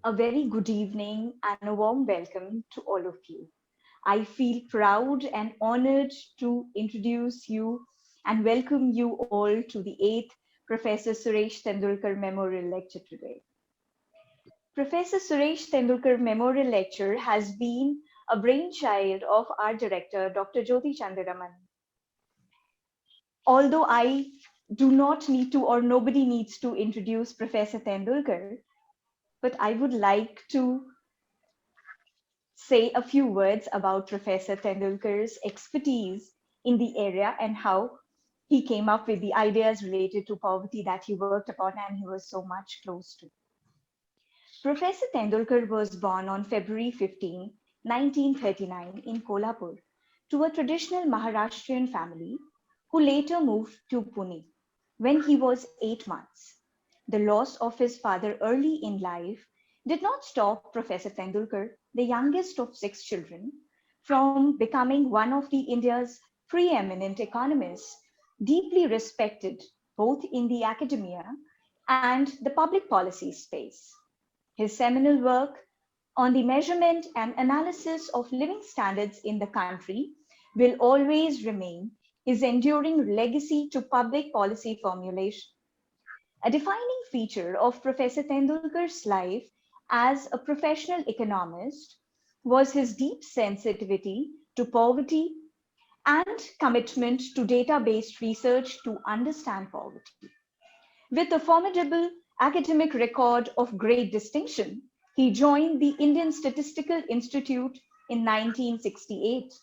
A very good evening and a warm welcome to all of you. I feel proud and honored to introduce you and welcome you all to the 8th Professor Suresh Tendulkar Memorial Lecture today. Professor Suresh Tendulkar Memorial Lecture has been a brainchild of our director, Dr. Jyoti Chandaraman. Although I do not need to, or nobody needs to introduce Professor Tendulkar, but I would like to say a few words about Professor Tendulkar's expertise in the area and how he came up with the ideas related to poverty that he worked upon and he was so much close to. Professor Tendulkar was born on February 15, 1939 in Kolhapur to a traditional Maharashtrian family who later moved to Pune when he was 8 months. The loss of his father early in life did not stop Professor Tendulkar, the youngest of six children, from becoming one of the India's preeminent economists, deeply respected both in the academia and the public policy space. His seminal work on the measurement and analysis of living standards in the country will always remain his enduring legacy to public policy formulation. A defining feature of Professor Tendulkar's life as a professional economist was his deep sensitivity to poverty and commitment to data-based research to understand poverty. With a formidable academic record of great distinction, he joined the Indian Statistical Institute in 1968.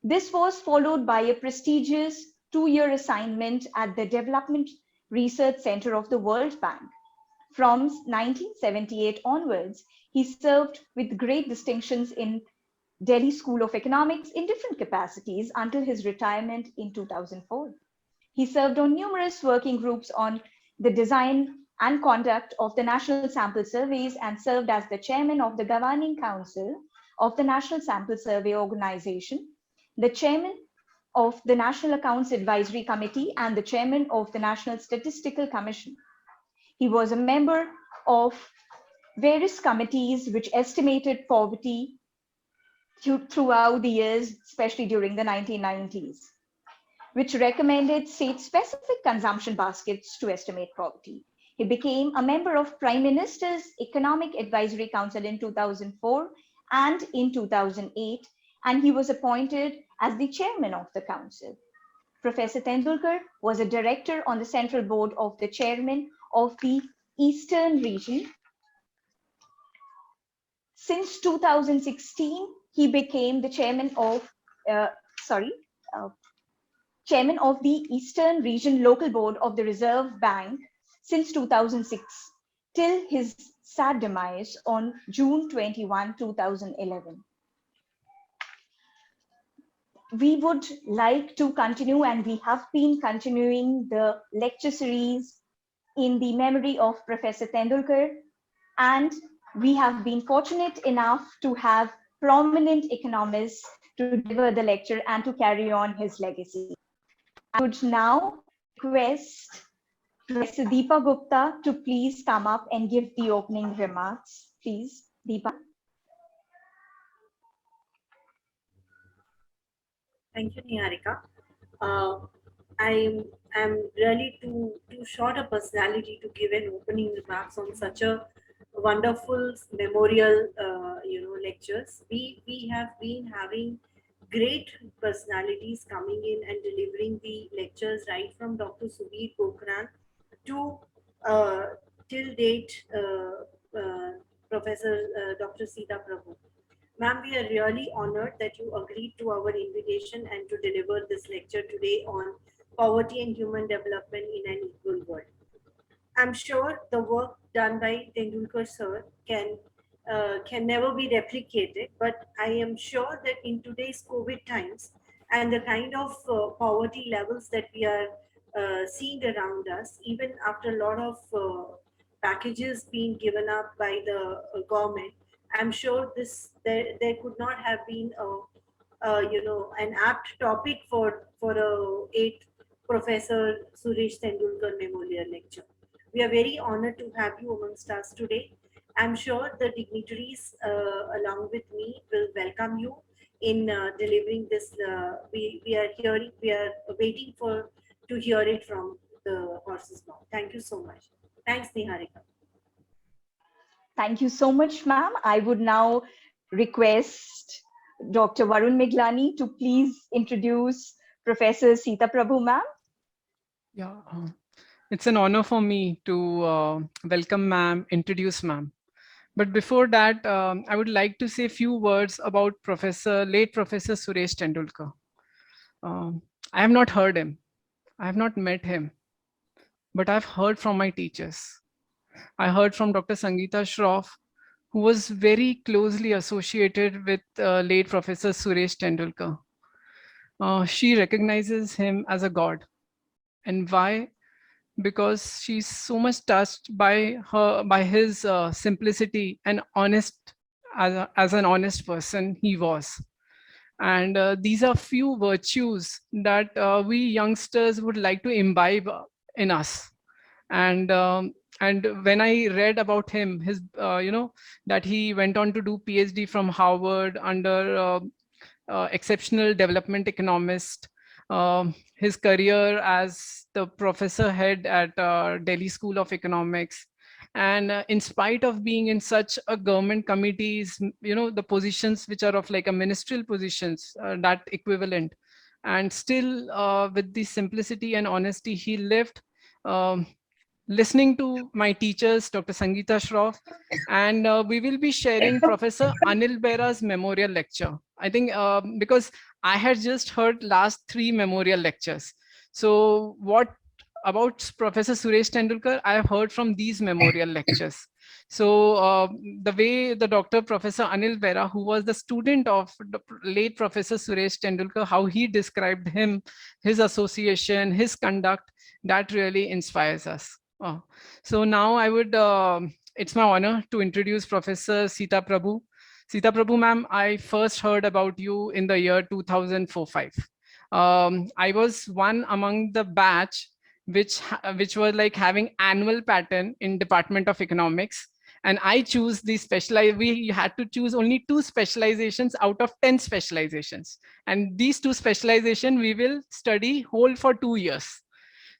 This was followed by a prestigious two-year assignment at the Development Research Center of the World Bank. From 1978 onwards, he served with great distinctions in Delhi School of Economics in different capacities until his retirement in 2004. He served on numerous working groups on the design and conduct of the National Sample Surveys and served as the chairman of the Governing Council of the National Sample Survey Organization, the chairman of the National Accounts Advisory Committee, and the chairman of the National Statistical Commission. He was a member of various committees which estimated poverty throughout the years, especially during the 1990s, which recommended state-specific consumption baskets to estimate poverty. He became a member of Prime Minister's Economic Advisory Council in 2004 and in 2008, and he was appointed as the chairman of the council. Professor Tendulkar was a director on the central board of the chairman of the Eastern region. Since 2016, he became the uh, sorry, uh, chairman of the Eastern Region Local Board of the Reserve Bank since 2006, till his sad demise on June 21, 2011. We would like to continue, and we have been continuing the lecture series in the memory of Professor Tendulkar, and we have been fortunate enough to have prominent economists to deliver the lecture and to carry on his legacy. I would now request Professor Deepa Gupta to please come up and give the opening remarks. Please, Deepa. Thank you, Niharika. Uh, I'm really too short a personality to give an opening remarks on such a wonderful memorial, lectures. We have been having great personalities coming in and delivering the lectures right from Dr. Subir Pokhran to uh, till date Professor Dr. Sita Prabhu. Ma'am, we are really honored that you agreed to our invitation and to deliver this lecture today on poverty and human development in an equal world. I'm sure the work done by Tendulkar sir can never be replicated, but I am sure that in today's COVID times and the kind of poverty levels that we are seeing around us, even after a lot of packages being given up by the government, I'm sure there could not have been an apt topic for a eighth Professor Suresh Tendulkar Memorial Lecture. We are very honored to have you amongst us today. I'm sure the dignitaries along with me will welcome you in delivering this. We are hearing, we are waiting for to hear it from the horse's mouth. Thank you so much. Thanks, Niharika. Thank you so much, ma'am. I would now request Dr. Varun Miglani to please introduce Professor Sita Prabhu, ma'am. Yeah, it's an honor for me to welcome ma'am, introduce ma'am. But before that, I would like to say a few words about late Professor Suresh Tendulkar. I have not heard him. I have not met him, but I've heard from my teachers. I heard from Dr. Sangeeta Shroff, who was very closely associated with late Professor Suresh Tendulkar. She recognizes him as a god. And why? Because she's so much touched by his simplicity and honest, as an honest person he was. And these are few virtues that we youngsters would like to imbibe in us. And when I read about him, his that he went on to do PhD from Harvard under exceptional development economist. His career as the professor head at Delhi School of Economics, and in spite of being in such a government committees, the positions which are of like a ministerial positions, that equivalent, and still with the simplicity and honesty he lived. um, Listening to my teachers, Dr. Sangeeta Shroff, and we will be sharing Professor Anil Bera's memorial lecture. I think because I had just heard last 3 memorial lectures. So what about Professor Suresh Tendulkar? I have heard from these memorial lectures. So the way the Dr. Professor Anil Bera, who was the student of the late Professor Suresh Tendulkar, how he described him, his association, his conduct, that really inspires us. Oh. So now it's my honor to introduce Professor Sita Prabhu. Sita Prabhu, ma'am, I first heard about you in the year 2004-5. I was one among the batch which were like having annual pattern in Department of Economics. And I choose we had to choose only 2 specializations out of 10 specializations. And these 2 specialization we will study whole for 2 years.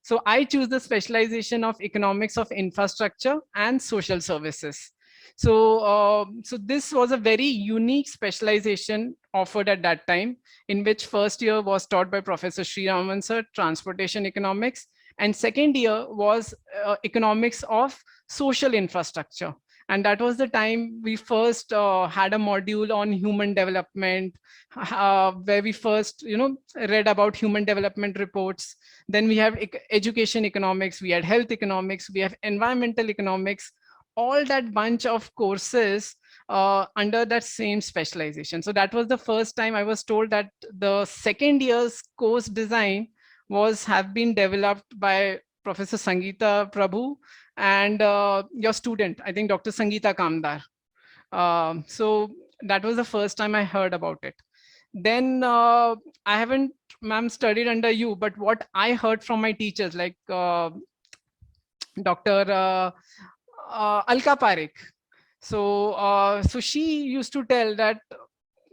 So I choose the specialization of economics of infrastructure and social services. So this was a very unique specialization offered at that time, in which first year was taught by Professor Sri Raman sir, transportation economics, and second year was economics of social infrastructure. And that was the time we first had a module on human development, where we first, read about human development reports. Then we have education economics, we had health economics, we have environmental economics, all that bunch of courses under that same specialization. So that was the first time I was told that the second year's course design have been developed by Professor Sangeeta Prabhu and your student, I think Dr. Sangeeta Kamdar. So that was the first time I heard about it. Then I haven't, ma'am, studied under you, but what I heard from my teachers, like Dr. Alka Parekh. So she used to tell that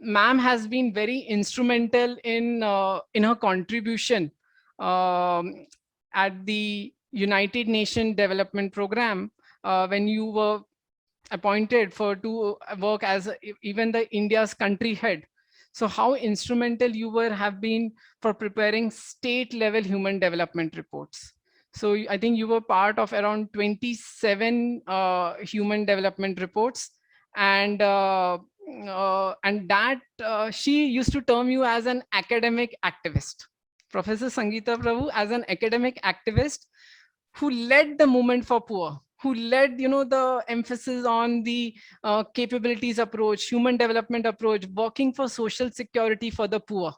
ma'am has been very instrumental in her contribution at the United Nations Development Program when you were appointed to work as even the India's country head. So how instrumental you have been for preparing state level human development reports. So I think you were part of around 27 human development reports, and that she used to term you as an academic activist. Professor Sangeeta Prabhu as an academic activist who led the movement for poor, who led the emphasis on the capabilities approach, human development approach, working for social security for the poor.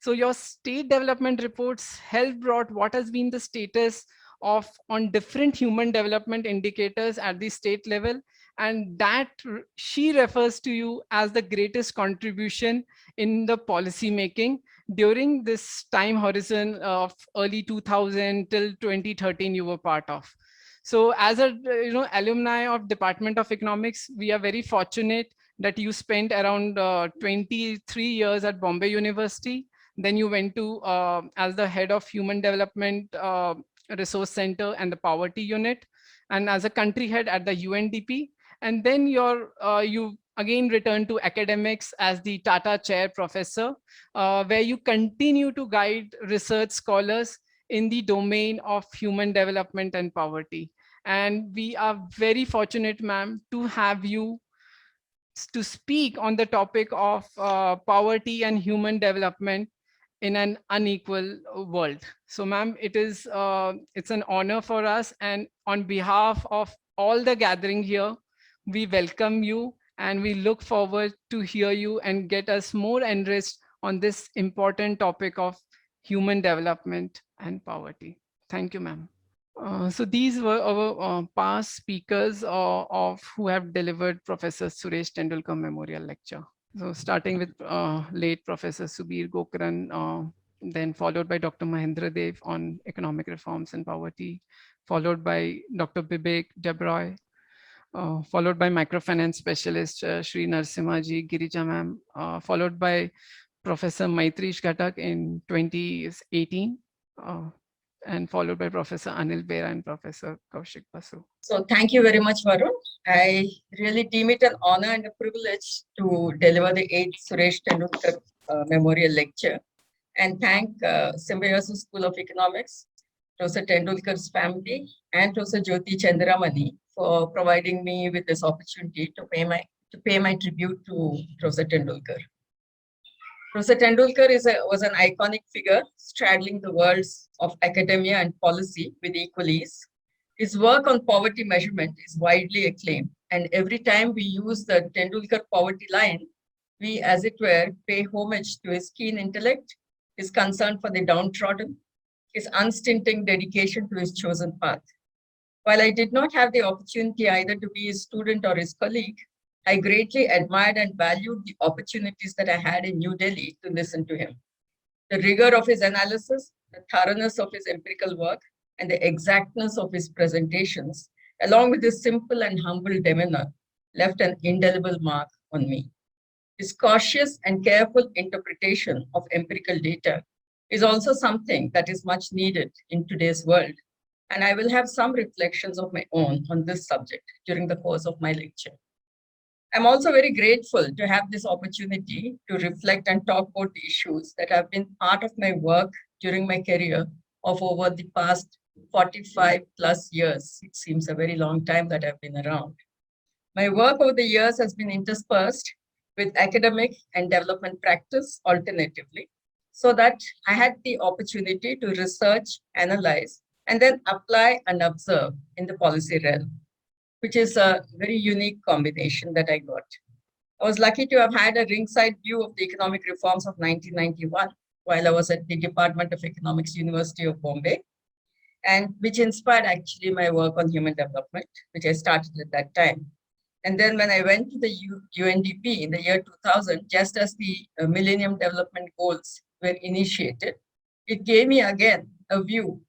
So your state development reports help brought what has been the status of on different human development indicators at the state level, and that she refers to you as the greatest contribution in the policy making during this time horizon of early 2000 till 2013 you were part of. So as a alumni of Department of Economics, we are very fortunate that you spent around 23 years at Bombay University. Then you went to as the head of Human Development Resource Center and the Poverty Unit, and as a country head at the UNDP. And then you again returned to academics as the Tata Chair Professor, where you continue to guide research scholars in the domain of human development and poverty. And we are very fortunate, ma'am, to have you to speak on the topic of poverty and human development in an unequal world. So, ma'am, it's an honor for us, and on behalf of all the gathering here, we welcome you and we look forward to hear you and get us more enriched on this important topic of human development and poverty. Thank you, ma'am. So these were our past speakers of who have delivered Professor Suresh Tendulkar Memorial Lecture. So starting with late Professor Subir Gokran, then followed by Dr. Mahendra Dev on economic reforms and poverty, followed by Dr. Bibek Debroy, followed by microfinance specialist Sri Narsimhaji Girija ma'am, followed by Professor Maitrish Ghatak in 2018. And followed by Professor Anil Bera and Professor Kaushik Basu. So thank you very much, Varun. I really deem it an honor and a privilege to deliver the 8th Suresh Tendulkar Memorial Lecture, and thank Symbiosis School of Economics, Professor Tendulkar's family, and Professor Jyoti Chandramani for providing me with this opportunity to pay my tribute to Professor Tendulkar. Professor Tendulkar was an iconic figure straddling the worlds of academia and policy with equal ease. His work on poverty measurement is widely acclaimed, and every time we use the Tendulkar poverty line, we, as it were, pay homage to his keen intellect, his concern for the downtrodden, his unstinting dedication to his chosen path. While I did not have the opportunity either to be his student or his colleague, I greatly admired and valued the opportunities that I had in New Delhi to listen to him. The rigor of his analysis, the thoroughness of his empirical work, and the exactness of his presentations, along with his simple and humble demeanor, left an indelible mark on me. His cautious and careful interpretation of empirical data is also something that is much needed in today's world, and I will have some reflections of my own on this subject during the course of my lecture. I'm also very grateful to have this opportunity to reflect and talk about the issues that have been part of my work during my career of over the past 45 plus years. It seems a very long time that I've been around. My work over the years has been interspersed with academic and development practice alternatively, so that I had the opportunity to research, analyze, and then apply and observe in the policy realm, which is a very unique combination that I got. I was lucky to have had a ringside view of the economic reforms of 1991 while I was at the Department of Economics, University of Bombay, and which inspired actually my work on human development, which I started at that time. And then when I went to the UNDP in the year 2000, just as the Millennium Development Goals were initiated, it gave me again a view,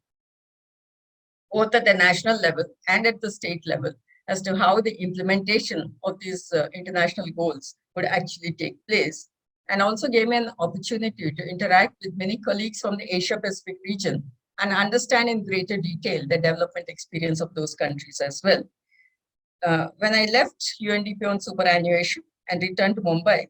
both at the national level and at the state level, as to how the implementation of these international goals would actually take place, and also gave me an opportunity to interact with many colleagues from the Asia Pacific region and understand in greater detail the development experience of those countries as well. When I left UNDP on superannuation and returned to Mumbai,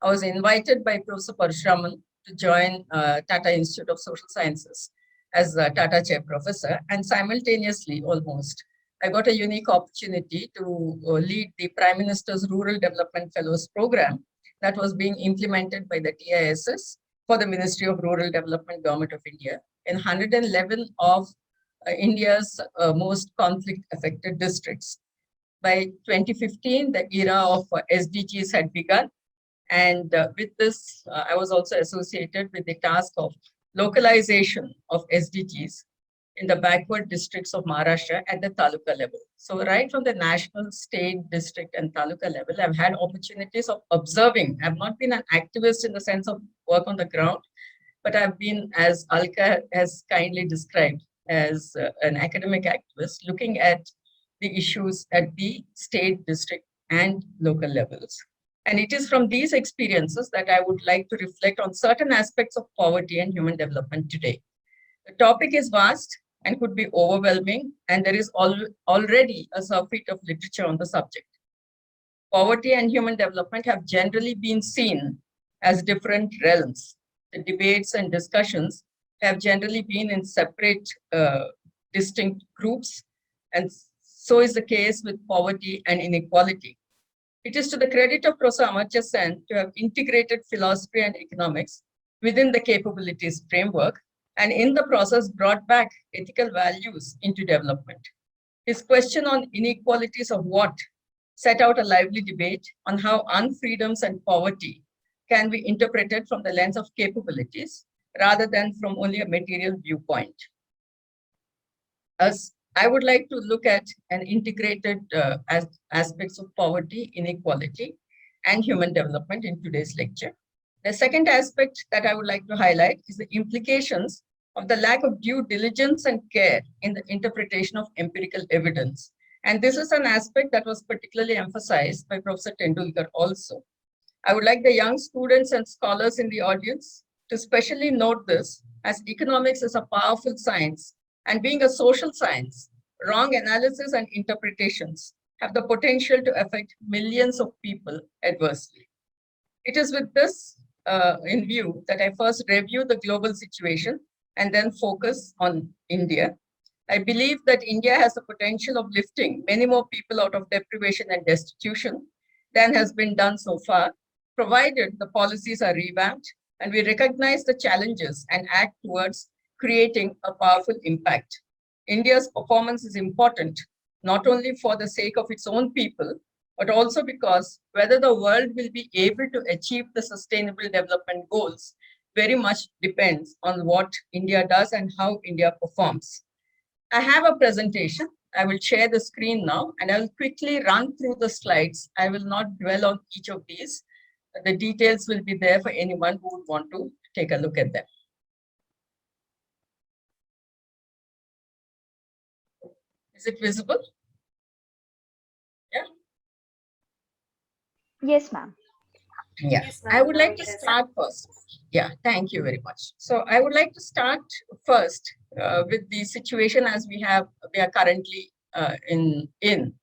I was invited by Professor Parashuraman to join Tata Institute of Social Sciences as a Tata Chair Professor, and simultaneously almost, I got a unique opportunity to lead the Prime Minister's Rural Development Fellows Program that was being implemented by the TISS for the Ministry of Rural Development, Government of India, in 111 of India's most conflict-affected districts. By 2015, the era of SDGs had begun, and with this, I was also associated with the task of localization of SDGs in the backward districts of Maharashtra at the taluka level. So right from the national, state, district, and taluka level, I've had opportunities of observing. I've not been an activist in the sense of work on the ground, but I've been, as Alka has kindly described, as an academic activist looking at the issues at the state, district, and local levels. And it is from these experiences that I would like to reflect on certain aspects of poverty and human development today. The topic is vast and could be overwhelming, and there is already a surfeit of literature on the subject. Poverty and human development have generally been seen as different realms. The debates and discussions have generally been in separate, distinct groups, and so is the case with poverty and inequality. It is to the credit of Professor Amartya Sen to have integrated philosophy and economics within the capabilities framework, and in the process brought back ethical values into development. His question on inequalities of what set out a lively debate on how unfreedoms and poverty can be interpreted from the lens of capabilities rather than from only a material viewpoint. As I would like to look at an integrated aspects of poverty, inequality, and human development in today's lecture. The second aspect that I would like to highlight is the implications of the lack of due diligence and care in the interpretation of empirical evidence. And this is an aspect that was particularly emphasized by Professor Tendulkar also. I would like the young students and scholars in the audience to specially note this, as economics is a powerful science, and being a social science, wrong analysis and interpretations have the potential to affect millions of people adversely. It is with this in view that I first review the global situation and then focus on India. I believe that India has the potential of lifting many more people out of deprivation and destitution than has been done so far, provided the policies are revamped and we recognize the challenges and act towards creating a powerful impact. India's performance is important, not only for the sake of its own people, but also because whether the world will be able to achieve the sustainable development goals very much depends on what India does and how India performs. I have a presentation. I will share the screen now and I will quickly run through the slides. I will not dwell on each of these. The details will be there for anyone who would want to take a look at them. Is it visible? Yeah. Yes, ma'am. Yeah, Yes, I would like to yes. start first. Yeah, thank you very much. So I would like to start first with the situation as we are currently in.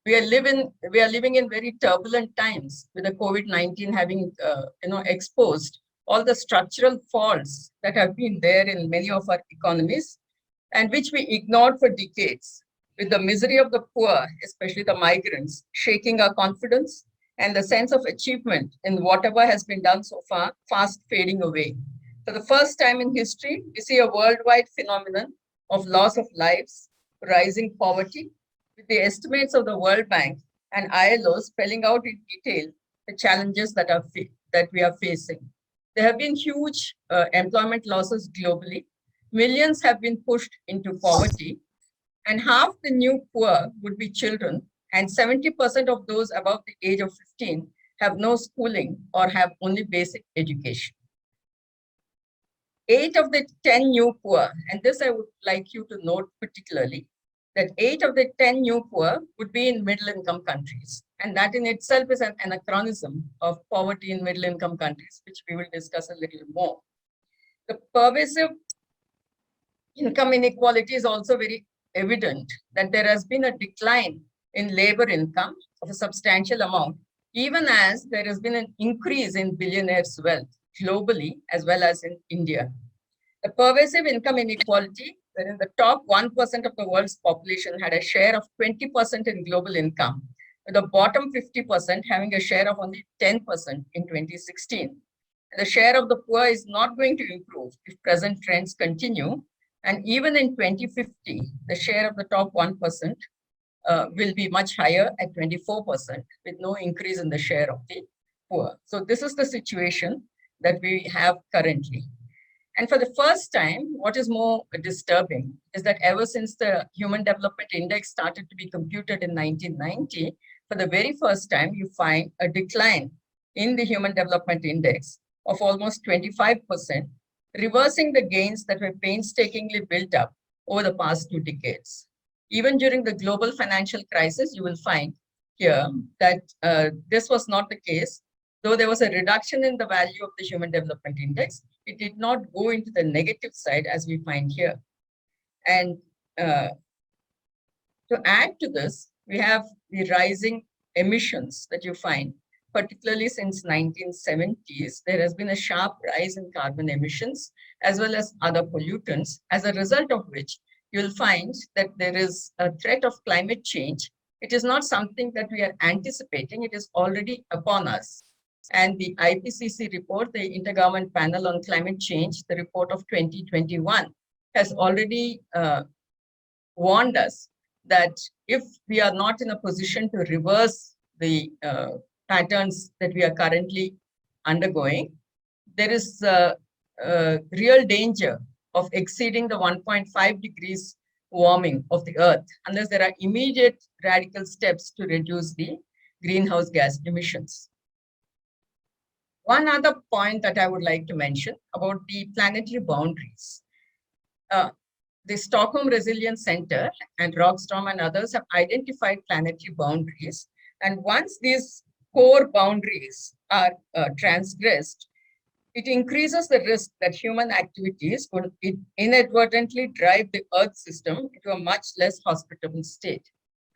We are living in very turbulent times with the COVID-19 having exposed all the structural faults that have been there in many of our economies and which we ignored for decades, with the misery of the poor, especially the migrants, shaking our confidence and the sense of achievement in whatever has been done so far fast fading away. For the first time in history, we see a worldwide phenomenon of loss of lives, rising poverty, with the estimates of the World Bank and ILO spelling out in detail the challenges that we are facing. There have been huge employment losses globally. Millions have been pushed into poverty, and half the new poor would be children, and 70% of those above the age of 15 have no schooling or have only basic education. 8 of the 10 new poor, and this I would like you to note particularly, that 8 of the 10 new poor would be in middle-income countries. And that in itself is an anachronism of poverty in middle-income countries, which we will discuss a little more. The pervasive income inequality is also very evident, that there has been a decline in labor income of a substantial amount, even as there has been an increase in billionaires' wealth globally as well as in India. The pervasive income inequality, wherein the top 1% of the world's population had a share of 20% in global income, with the bottom 50% having a share of only 10% in 2016. The share of the poor is not going to improve if present trends continue. And even in 2050, the share of the top 1% will be much higher at 24%, with no increase in the share of the poor. So this is the situation that we have currently. And for the first time, what is more disturbing is that ever since the Human Development Index started to be computed in 1990, for the very first time, you find a decline in the Human Development Index of almost 25%, reversing the gains that were painstakingly built up over the past 2 decades. Even during the global financial crisis, you will find here that this was not the case. Though there was a reduction in the value of the Human Development Index, it did not go into the negative side as we find here. And to add to this, we have the rising emissions that you find, particularly since 1970s. There has been a sharp rise in carbon emissions as well as other pollutants, as a result of which you'll find that there is a threat of climate change. It is not something that we are anticipating, it is already upon us. And the IPCC report, the Intergovernmental Panel on Climate Change, the report of 2021, has already warned us that if we are not in a position to reverse the patterns that we are currently undergoing, there is a real danger of exceeding the 1.5 degrees warming of the Earth unless there are immediate radical steps to reduce the greenhouse gas emissions. One other point that I would like to mention about the planetary boundaries. The Stockholm Resilience Center and Rockstrom and others have identified planetary boundaries. And once these core boundaries are transgressed, it increases the risk that human activities will inadvertently drive the Earth system into a much less hospitable state.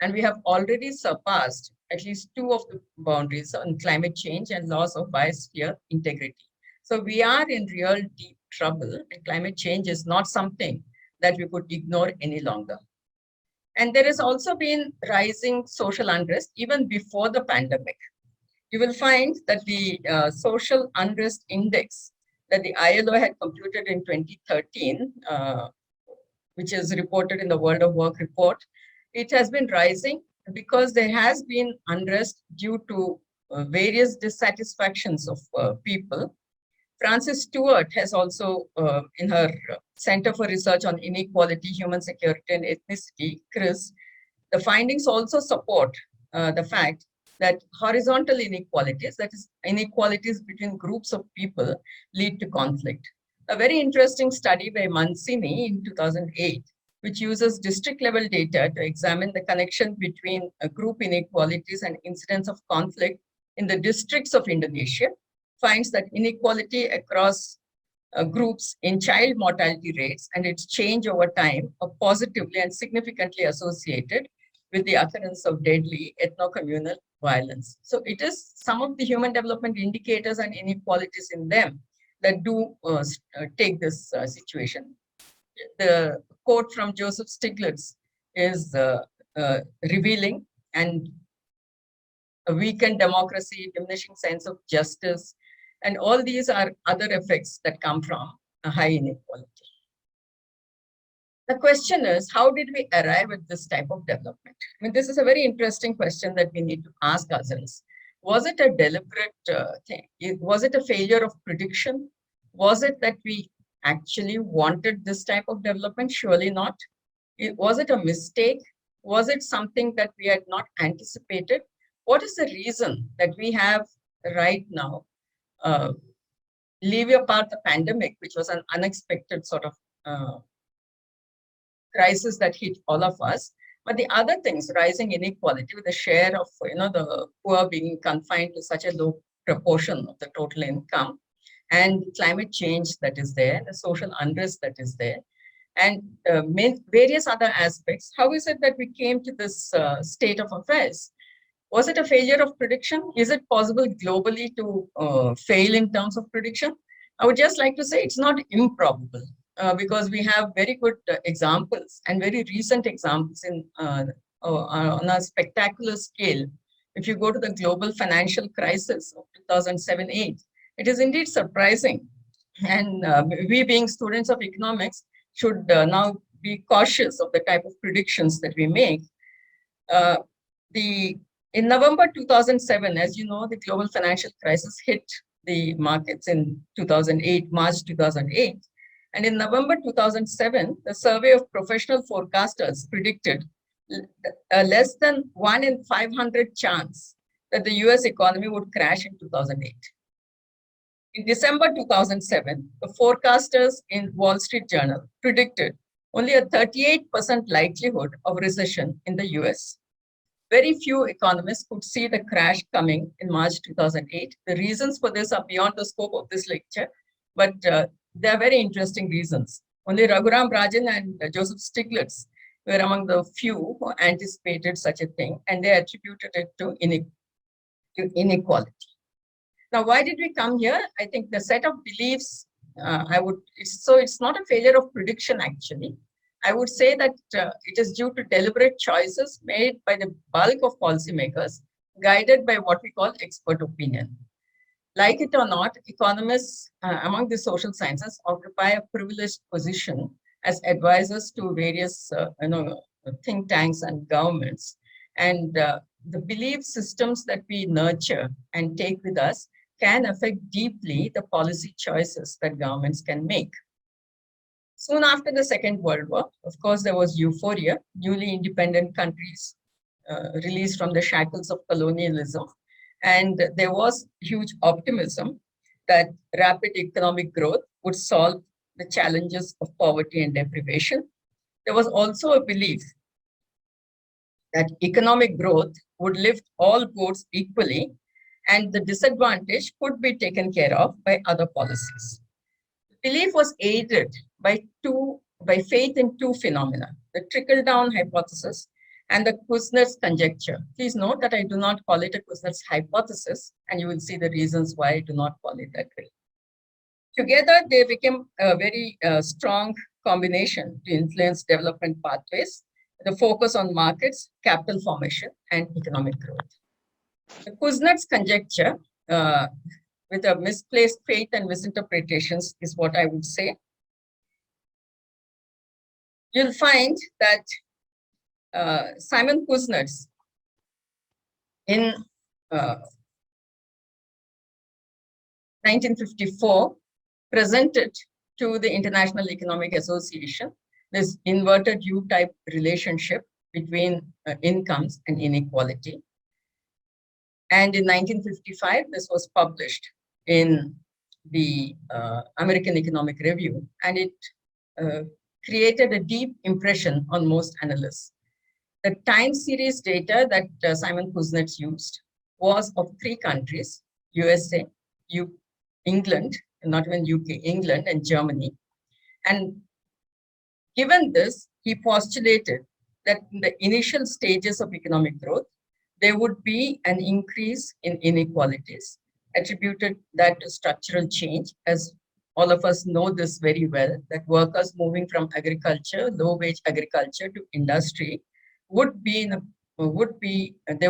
And we have already surpassed at least 2 of the boundaries on climate change and loss of biosphere integrity. So we are in real deep trouble, and climate change is not something that we could ignore any longer. And there has also been rising social unrest even before the pandemic. You will find that the social unrest index that the ILO had computed in 2013, which is reported in the World of Work report, it has been rising because there has been unrest due to various dissatisfactions of people. Frances Stewart has also, in her Center for Research on Inequality, Human Security and Ethnicity, CRIS, the findings also support the fact that horizontal inequalities, that is inequalities between groups of people, lead to conflict. A very interesting study by Mancini in 2008, which uses district level data to examine the connection between group inequalities and incidents of conflict in the districts of Indonesia, finds that inequality across groups in child mortality rates and its change over time are positively and significantly associated with the occurrence of deadly ethno-communal violence. So it is some of the human development indicators and inequalities in them that do take this situation. The quote from Joseph Stiglitz is revealing, and a weakened democracy, diminishing sense of justice, and all these are other effects that come from a high inequality. The question is, how did we arrive at this type of development? I mean, this is a very interesting question that we need to ask ourselves. Was it a deliberate thing? Was it a failure of prediction? Was it that we actually wanted this type of development? Surely not. Was it a mistake? Was it something that we had not anticipated? What is the reason that we have right now, leave apart the pandemic, which was an unexpected sort of crisis that hit all of us, but the other things, rising inequality with the share of the poor being confined to such a low proportion of the total income, and climate change that is there, the social unrest that is there, and various other aspects. How is it that we came to this state of affairs? Was it a failure of prediction? Is it possible globally to fail in terms of prediction? I would just like to say it's not improbable. Because we have very good examples and very recent examples on a spectacular scale. If you go to the global financial crisis of 2007-8, it is indeed surprising. And we being students of economics should now be cautious of the type of predictions that we make. In November 2007, as you know, the global financial crisis hit the markets in 2008, March 2008. And in November 2007, the survey of professional forecasters predicted a less than 1 in 500 chance that the US economy would crash in 2008. In December 2007, the forecasters in Wall Street Journal predicted only a 38% likelihood of recession in the US. Very few economists could see the crash coming in March 2008. The reasons for this are beyond the scope of this lecture, but they are very interesting reasons. Only Raghuram Rajan and Joseph Stiglitz were among the few who anticipated such a thing, and they attributed it to inequality. Now, why did we come here? I think the set of beliefs, it's not a failure of prediction actually. I would say that it is due to deliberate choices made by the bulk of policymakers, guided by what we call expert opinion. Like it or not, economists among the social sciences occupy a privileged position as advisors to various think tanks and governments. And the belief systems that we nurture and take with us can affect deeply the policy choices that governments can make. Soon after the Second World War, of course, there was euphoria, newly independent countries released from the shackles of colonialism. And there was huge optimism that rapid economic growth would solve the challenges of poverty and deprivation. There was also a belief that economic growth would lift all boats equally, and the disadvantage could be taken care of by other policies. The belief was aided by faith in two phenomena, the trickle-down hypothesis and the Kuznets conjecture. Please note that I do not call it a Kuznets hypothesis, and you will see the reasons why I do not call it that way. Together, they became a very strong combination to influence development pathways, the focus on markets, capital formation, and economic growth. The Kuznets conjecture, with a misplaced faith and misinterpretations, is what I would say. You'll find that Simon Kuznets in 1954 presented to the International Economic Association this inverted U-type relationship between incomes and inequality. And in 1955, this was published in the American Economic Review, and it created a deep impression on most analysts. The time series data that Simon Kuznets used was of 3 countries, USA, England, not even UK, England and Germany. And given this, he postulated that in the initial stages of economic growth, there would be an increase in inequalities, attributed that to structural change, as all of us know this very well, that workers moving from agriculture, low-wage agriculture to industry there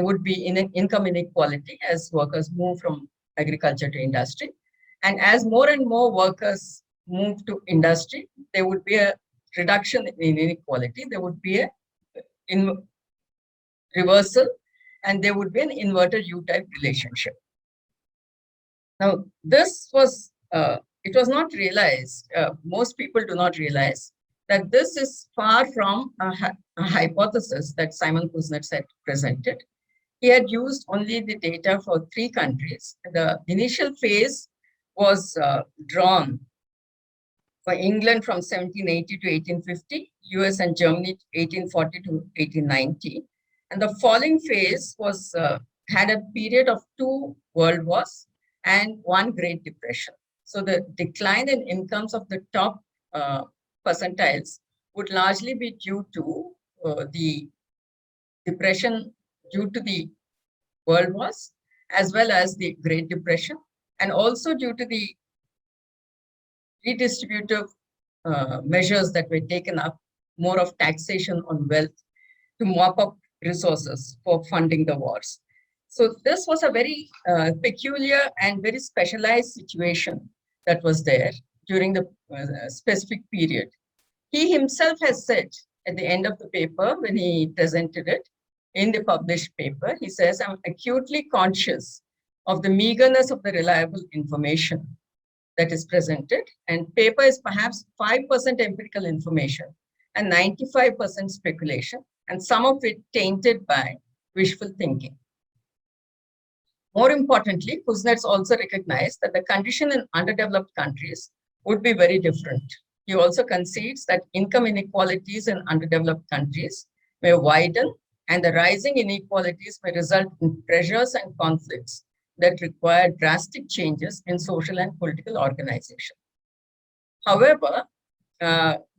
would be income inequality as workers move from agriculture to industry. And as more and more workers move to industry, there would be a reduction in inequality. There would be a reversal, and there would be an inverted U-type relationship. Now, this was, it was not realized, most people do not realize that this is far from a hypothesis that Simon Kuznets had presented. He had used only the data for 3 countries. The initial phase was drawn for England from 1780 to 1850, US and Germany 1840 to 1890. And the falling phase was had a period of 2 world wars and 1 Great Depression. So the decline in incomes of the top percentiles would largely be due to the depression due to the world wars, as well as the Great Depression, and also due to the redistributive measures that were taken up, more of taxation on wealth to mop up resources for funding the wars. So this was a very peculiar and very specialized situation that was there during the specific period. He himself has said at the end of the paper, when he presented it in the published paper, he says, "I'm acutely conscious of the meagerness of the reliable information that is presented, and paper is perhaps 5% empirical information and 95% speculation, and some of it tainted by wishful thinking." More importantly, Kuznets also recognized that the condition in underdeveloped countries would be very different He also concedes that income inequalities in underdeveloped countries may widen, and the rising inequalities may result in pressures and conflicts that require drastic changes in social and political organization. However,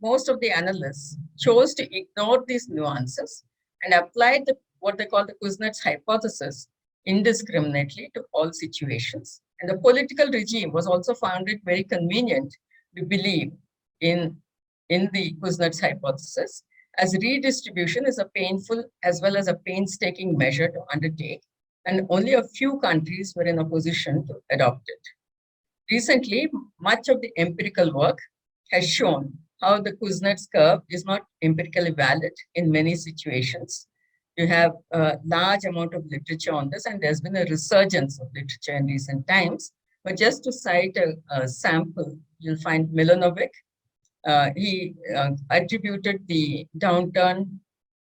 most of the analysts chose to ignore these nuances and applied what they call the Kuznets hypothesis indiscriminately to all situations. And the political regime was also found it very convenient to believe in the Kuznets hypothesis, as redistribution is a painful as well as a painstaking measure to undertake, and only a few countries were in a position to adopt it. Recently, much of the empirical work has shown how the Kuznets curve is not empirically valid in many situations. You have a large amount of literature on this, and there's been a resurgence of literature in recent times. But just to cite a sample, you'll find Milanovic. He attributed the downturn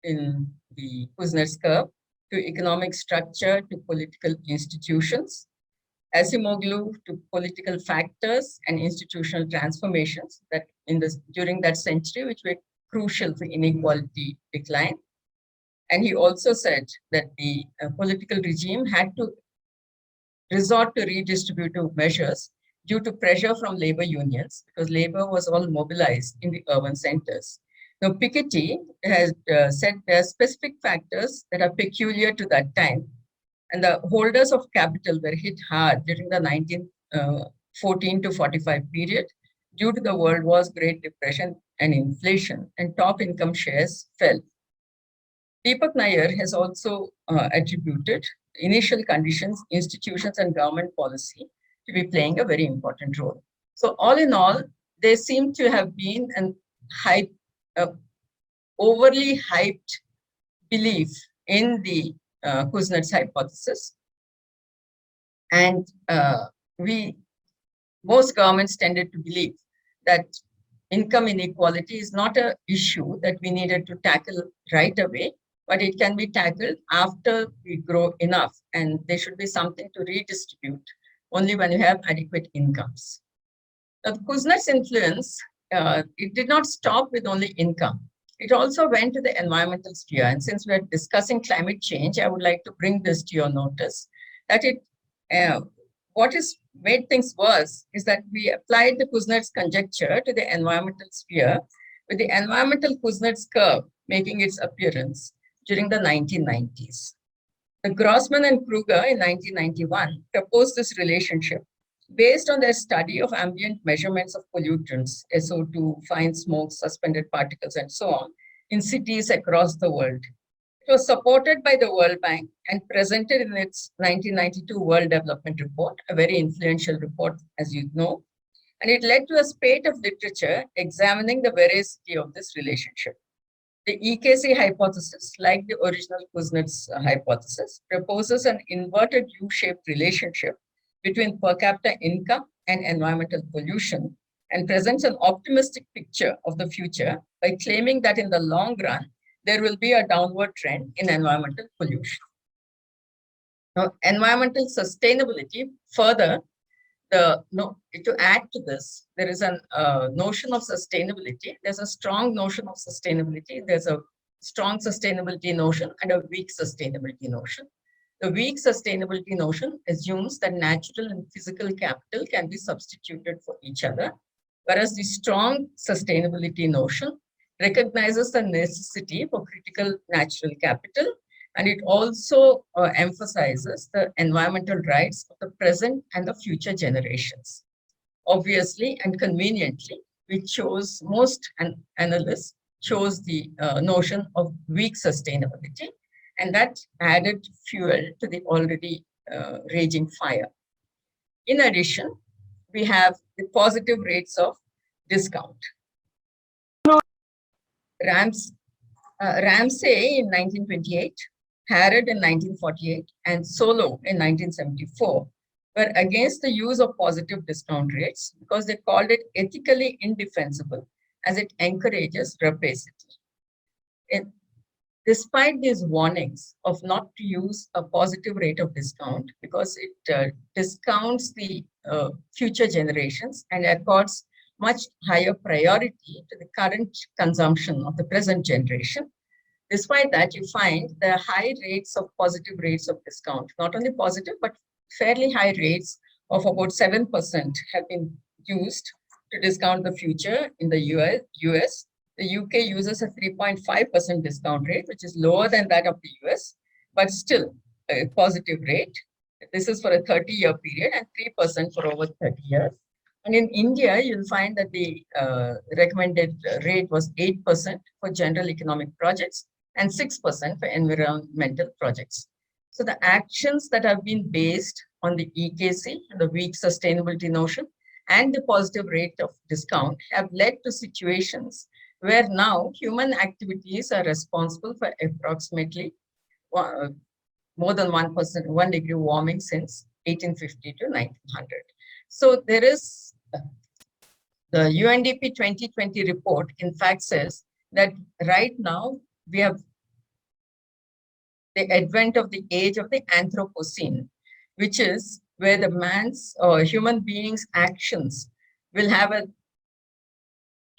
in the Kuznets curve to economic structure, to political institutions, Acemoglu to political factors and institutional transformations that during that century, which were crucial for inequality decline. And he also said that the political regime had to resort to redistributive measures due to pressure from labor unions, because labor was all mobilized in the urban centers. Now, Piketty has said there are specific factors that are peculiar to that time, and the holders of capital were hit hard during the 1914 to 45 period due to the World War's Great Depression and inflation, and top income shares fell. Deepak Nair has also attributed initial conditions, institutions, and government policy to be playing a very important role. So all in all, there seemed to have been an overly hyped belief in the Kuznets hypothesis. And most governments tended to believe that income inequality is not an issue that we needed to tackle right away, but it can be tackled after we grow enough, and there should be something to redistribute only when you have adequate incomes. Now, the Kuznets influence, it did not stop with only income. It also went to the environmental sphere. And since we're discussing climate change, I would like to bring this to your notice, that what has made things worse is that we applied the Kuznets conjecture to the environmental sphere, with the environmental Kuznets curve making its appearance during the 1990s. The Grossman and Kruger in 1991 proposed this relationship based on their study of ambient measurements of pollutants, SO2, fine smoke, suspended particles, and so on, in cities across the world. It was supported by the World Bank and presented in its 1992 World Development Report, a very influential report, as you know, and it led to a spate of literature examining the veracity of this relationship. The EKC hypothesis, like the original Kuznets hypothesis, proposes an inverted U-shaped relationship between per capita income and environmental pollution, and presents an optimistic picture of the future by claiming that in the long run, there will be a downward trend in environmental pollution. Now, environmental sustainability, further, to add to this, there is a notion of sustainability. There's a strong notion of sustainability. There's a strong sustainability notion and a weak sustainability notion. The weak sustainability notion assumes that natural and physical capital can be substituted for each other, whereas the strong sustainability notion recognizes the necessity for critical natural capital, and it also emphasizes the environmental rights of the present and the future generations. Obviously and conveniently, most analysts chose the notion of weak sustainability, and that added fuel to the already raging fire. In addition, we have the positive rates of discount. Ramsay in 1928, Harrod in 1948, and Solow in 1974 were against the use of positive discount rates because they called it ethically indefensible, as it encourages rapacity. Despite these warnings of not to use a positive rate of discount because it discounts the future generations and accords much higher priority to the current consumption of the present generation. Despite that, you find the high rates of positive rates of discount, not only positive, but fairly high rates of about 7% have been used to discount the future in the US. The UK uses a 3.5% discount rate, which is lower than that of the US, but still a positive rate. This is for a 30-year period and 3% for over 30 years. And in India, you'll find that the recommended rate was 8% for general economic projects and 6% for environmental projects. So the actions that have been based on the EKC, the weak sustainability notion, and the positive rate of discount have led to situations where now human activities are responsible for approximately more than 1 degree warming since 1850 to 1900. So there is the UNDP 2020 report, in fact, says that right now we have the advent of the age of the Anthropocene, which is where the man's or human beings' actions will have a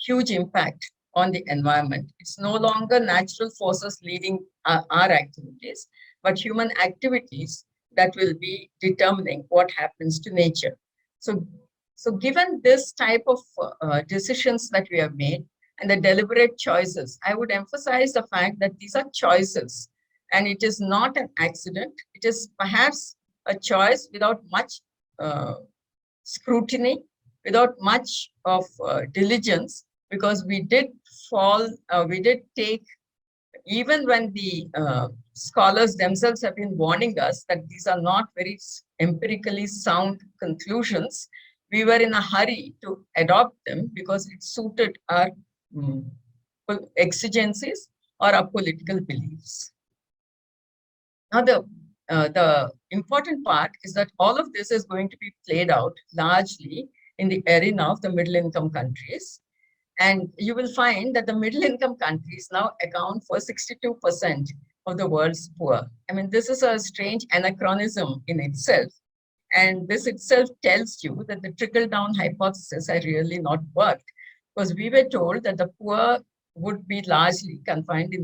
huge impact on the environment. It's no longer natural forces leading our activities, but human activities that will be determining what happens to nature. So given this type of decisions that we have made and the deliberate choices, I would emphasize the fact that these are choices and it is not an accident. It is perhaps a choice without much scrutiny, without much of diligence, because we did take, even when the scholars themselves have been warning us that these are not very empirically sound conclusions, we were in a hurry to adopt them because it suited our exigencies or our political beliefs. Now, the important part is that all of this is going to be played out largely in the arena of the middle-income countries. And you will find that the middle-income countries now account for 62% of the world's poor. I mean, this is a strange anachronism in itself. And this itself tells you that the trickle-down hypothesis has really not worked, because we were told that the poor would be largely confined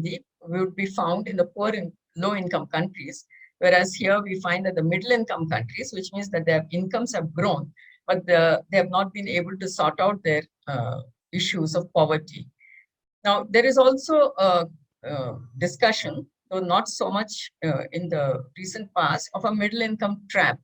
would be found in the poor and low-income countries, whereas here we find that the middle-income countries, which means that their incomes have grown, but they have not been able to sort out their issues of poverty. Now, there is also a discussion, though not so much in the recent past, of a middle-income trap,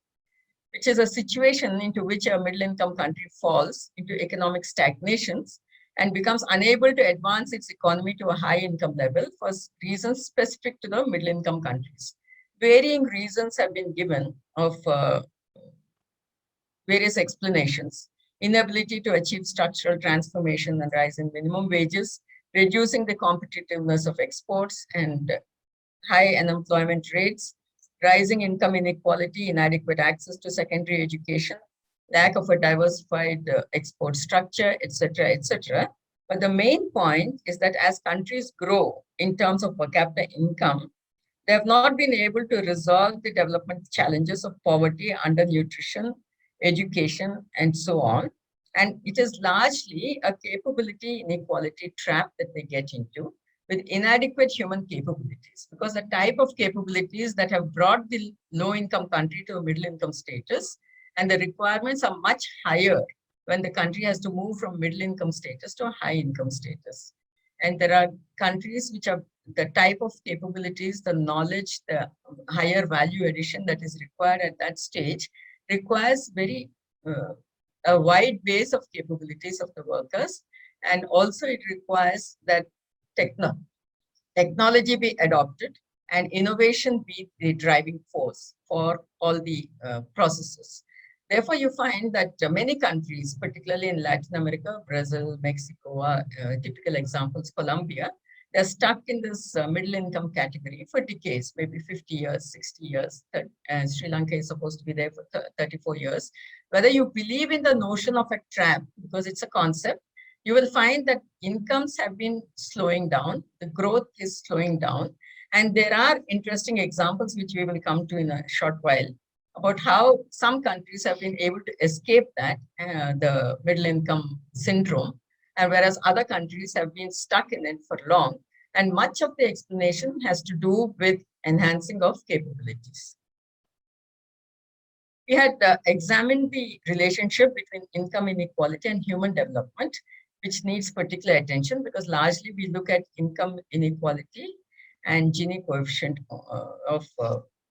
which is a situation into which a middle-income country falls into economic stagnations and becomes unable to advance its economy to a high-income level for reasons specific to the middle-income countries. Varying reasons have been given of various explanations: inability to achieve structural transformation and rise in minimum wages, reducing the competitiveness of exports and high unemployment rates, rising income inequality, inadequate access to secondary education, lack of a diversified export structure, etc., etc. But the main point is that as countries grow in terms of per capita income, they have not been able to resolve the development challenges of poverty, undernutrition, education, and so on. And it is largely a capability inequality trap that they get into with inadequate human capabilities, because the type of capabilities that have brought the low-income country to a middle-income status, and the requirements are much higher when the country has to move from middle-income status to a high-income status. And there are countries which have the type of capabilities, the knowledge, the higher value addition that is required at that stage requires very a wide base of capabilities of the workers. And also it requires that technology be adopted and innovation be the driving force for all the processes. Therefore, you find that many countries, particularly in Latin America, Brazil, Mexico, are typical examples, Colombia, they're stuck in this middle income category for decades, maybe 50 years, 60 years. And Sri Lanka is supposed to be there for 34 years. Whether you believe in the notion of a trap, because it's a concept, you will find that incomes have been slowing down, the growth is slowing down. And there are interesting examples which we will come to in a short while. about how some countries have been able to escape that, the middle income syndrome, and whereas other countries have been stuck in it for long. And much of the explanation has to do with enhancing of capabilities. We had examined the relationship between income inequality and human development, which needs particular attention because largely we look at income inequality and Gini coefficient of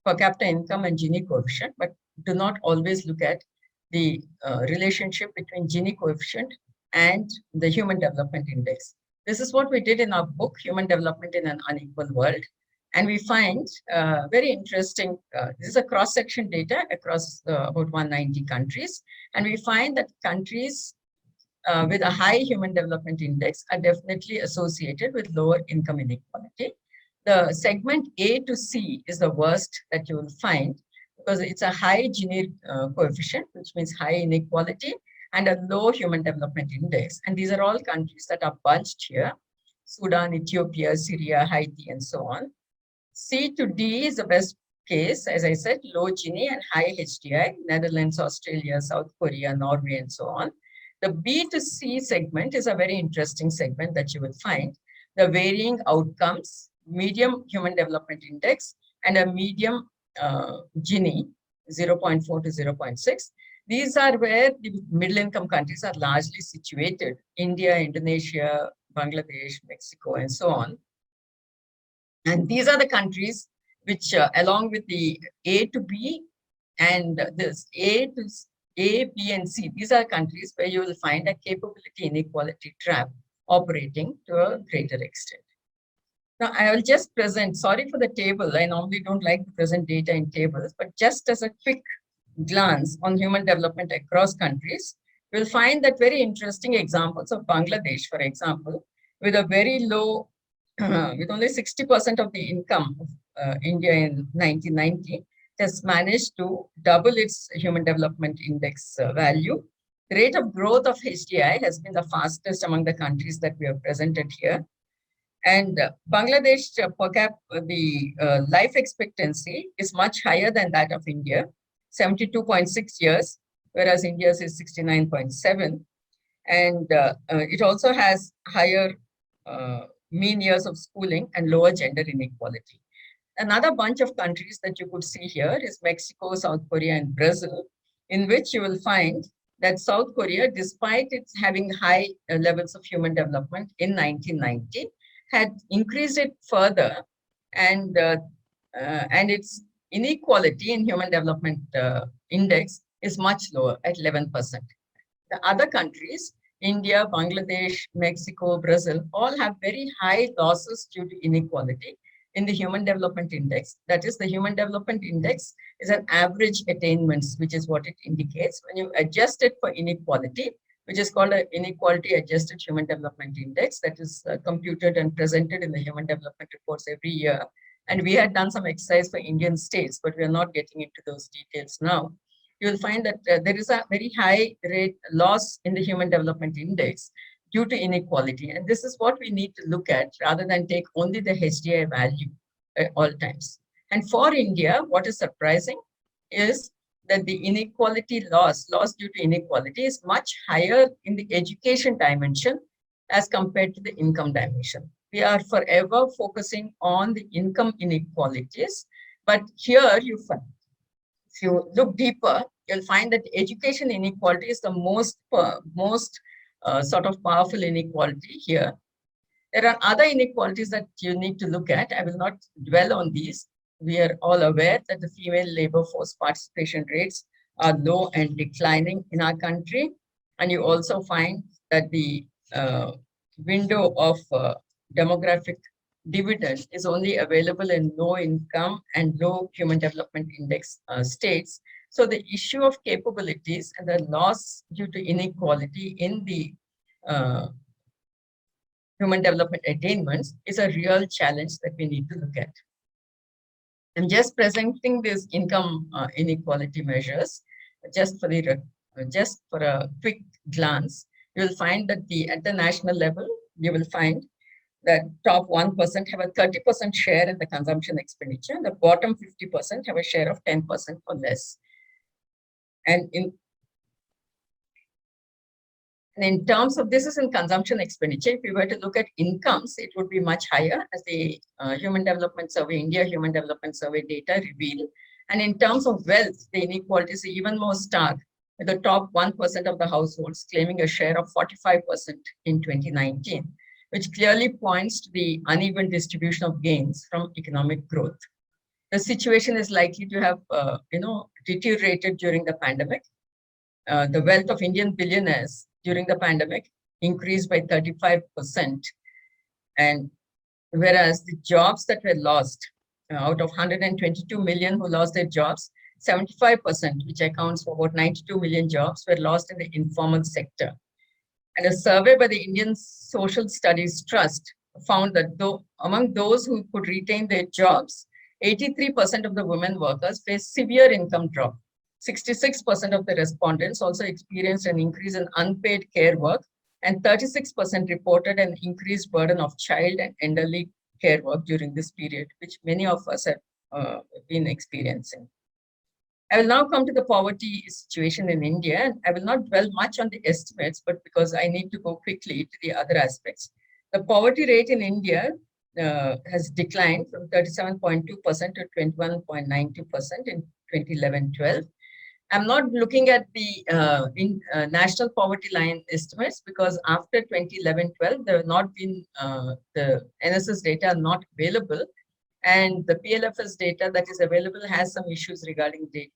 per capita income and Gini coefficient, but do not always look at the relationship between Gini coefficient and the Human Development Index. This is what we did in our book, Human Development in an Unequal World. And we find very interesting, this is a cross-section data across about 190 countries. And we find that countries with a high Human Development Index are definitely associated with lower income inequality. The segment A to C is the worst that you will find because it's a high Gini coefficient, which means high inequality, and a low Human Development Index. And these are all countries that are bunched here: Sudan, Ethiopia, Syria, Haiti, and so on. C to D is the best case, as I said, low Gini and high HDI, Netherlands, Australia, South Korea, Norway, and so on. The B to C segment is a very interesting segment that you will find. The varying outcomes, medium Human Development Index, and a medium Gini, 0.4 to 0.6. These are where the middle income countries are largely situated: India, Indonesia, Bangladesh, Mexico, and so on. And these are the countries which, along with the A to B and this A, B, and C, these are countries where you will find a capability inequality trap operating to a greater extent. Now, I will just present, sorry for the table, I normally don't like to present data in tables, but just as a quick glance on human development across countries, you'll find that very interesting examples of Bangladesh, for example, with a very low with only 60% of the income of India in 1990, has managed to double its Human Development Index value. The rate of growth of HDI has been the fastest among the countries that we have presented here. And Bangladesh per cap, the life expectancy is much higher than that of India, 72.6 years, whereas India's is 69.7. And it also has higher mean years of schooling and lower gender inequality. Another bunch of countries that you could see here is Mexico, South Korea, and Brazil, in which you will find that South Korea, despite its having high levels of human development in 1990, had increased it further, and its inequality in Human Development Index is much lower at 11%. The other countries, India, Bangladesh, Mexico, Brazil, all have very high losses due to inequality in the Human Development Index. That is, the Human Development Index is an average attainments, which is what it indicates. When you adjust it for inequality, which is called an Inequality Adjusted Human Development Index, that is computed and presented in the Human Development Reports every year. And we had done some exercise for Indian states, but we are not getting into those details now. You will find that there is a very high rate loss in the Human Development Index due to inequality. And this is what we need to look at rather than take only the HDI value at all times. And for India, what is surprising is that the inequality loss due to inequality is much higher in the education dimension as compared to the income dimension. We are forever focusing on the income inequalities, but here you find, if you look deeper, you'll find that education inequality is the most sort of powerful inequality here. There are other inequalities that you need to look at. I will not dwell on these. We are all aware that the female labor force participation rates are low and declining in our country. And you also find that the window of demographic dividend is only available in low income and low Human Development Index states. So the issue of capabilities and the loss due to inequality in the human development attainments is a real challenge that we need to look at. I'm just presenting these income inequality measures just for a quick glance. You will find that at the national level, you will find that top 1% have a 30% share in the consumption expenditure. The bottom 50% have a share of 10% or less. And in terms of, this is in consumption expenditure, if we were to look at incomes, it would be much higher, as the Human Development Survey, India Human Development Survey data reveal. And in terms of wealth, the inequalities are even more stark, with the top 1% of the households claiming a share of 45% in 2019, which clearly points to the uneven distribution of gains from economic growth. The situation is likely to have, deteriorated during the pandemic. The wealth of Indian billionaires during the pandemic increased by 35%. And whereas the jobs that were lost, out of 122 million who lost their jobs, 75%, which accounts for about 92 million jobs, were lost in the informal sector. And a survey by the Indian Social Studies Trust found that among those who could retain their jobs, 83% of the women workers faced severe income drop. 66% of the respondents also experienced an increase in unpaid care work, and 36% reported an increased burden of child and elderly care work during this period, which many of us have been experiencing. I will now come to the poverty situation in India, and I will not dwell much on the estimates, but because I need to go quickly to the other aspects. The poverty rate in India has declined from 37.2% to 21.92% in 2011-12. I'm not looking at the national poverty line estimates, because after 2011-12, there have not been, the NSS data are not available, and the PLFS data that is available has some issues regarding the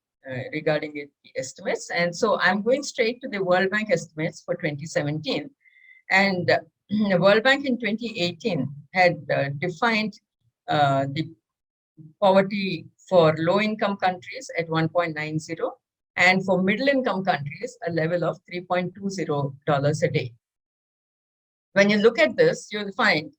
estimates. And so I'm going straight to the World Bank estimates for 2017. And the World Bank in 2018 had defined the poverty for low-income countries at 1.90, and for middle-income countries, a level of $3.20 a day. When you look at this, you'll find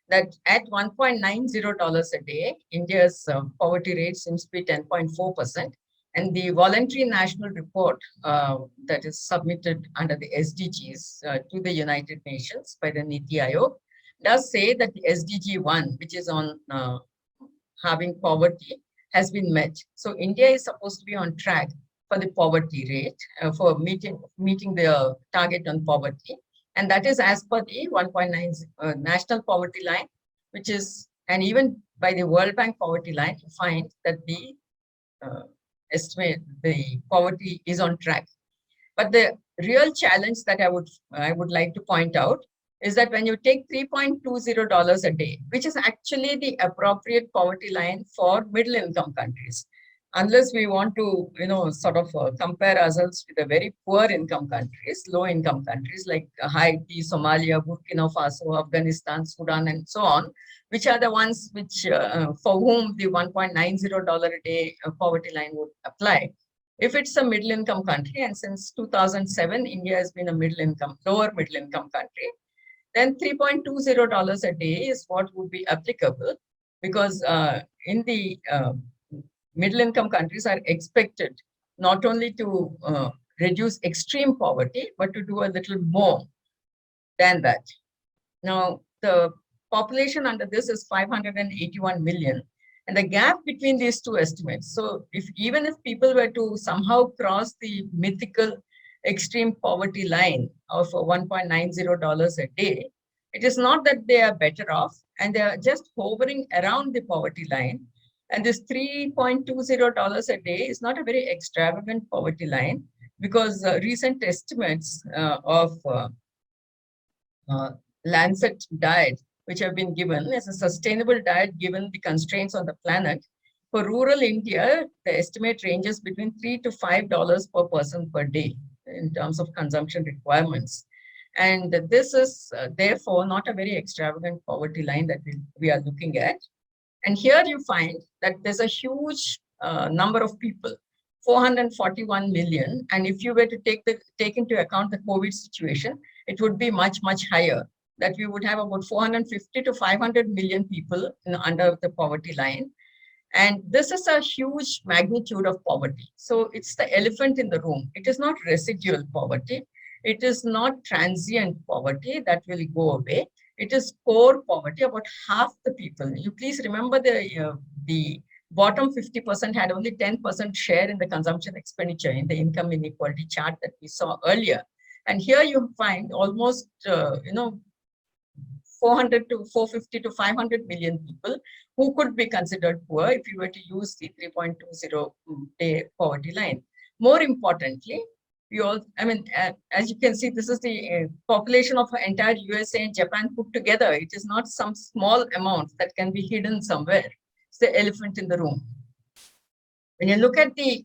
that at $1.90 a day, India's poverty rate seems to be 10.4%. And the voluntary national report that is submitted under the SDGs to the United Nations by the NITI Aayog does say that the SDG 1, which is on having poverty, has been met. So India is supposed to be on track for the poverty rate, for meeting the target on poverty. And that is as per the 1.9 national poverty line, which is, and even by the World Bank poverty line, you find that the estimate, the poverty is on track. But the real challenge that I would like to point out is that when you take $3.20 a day, which is actually the appropriate poverty line for middle income countries, unless we want to, sort of compare ourselves with the very poor income countries, low income countries like Haiti, Somalia, Burkina Faso, Afghanistan, Sudan, and so on, which are the ones which for whom the $1.90 a day poverty line would apply. If it's a middle income country, and since 2007, India has been a lower middle income country, then $3.20 a day is what would be applicable, because in the middle income countries are expected not only to reduce extreme poverty, but to do a little more than that. Now, the population under this is 581 million. And the gap between these two estimates, so even if people were to somehow cross the mythical extreme poverty line of $1.90 a day, it is not that they are better off, and they are just hovering around the poverty line. And this $3.20 a day is not a very extravagant poverty line, because recent estimates of Lancet diet, which have been given as a sustainable diet given the constraints on the planet. For rural India, the estimate ranges between $3 to $5 per person per day in terms of consumption requirements. And this is therefore not a very extravagant poverty line that we are looking at. And here you find that there's a huge number of people, 441 million. And if you were to take into account the COVID situation, it would be much, much higher, that we would have about 450 to 500 million people under the poverty line. And this is a huge magnitude of poverty. So it's the elephant in the room. It is not residual poverty. It is not transient poverty that will go away. It is core poverty. About half the people. You please remember the bottom 50% had only 10% share in the consumption expenditure in the income inequality chart that we saw earlier. And here you find almost, 400 to 450 to 500 million people who could be considered poor if you were to use the 3.20 day poverty line. More importantly, as you can see, this is the population of entire USA and Japan put together. It is not some small amount that can be hidden somewhere. It's the elephant in the room. When you look at the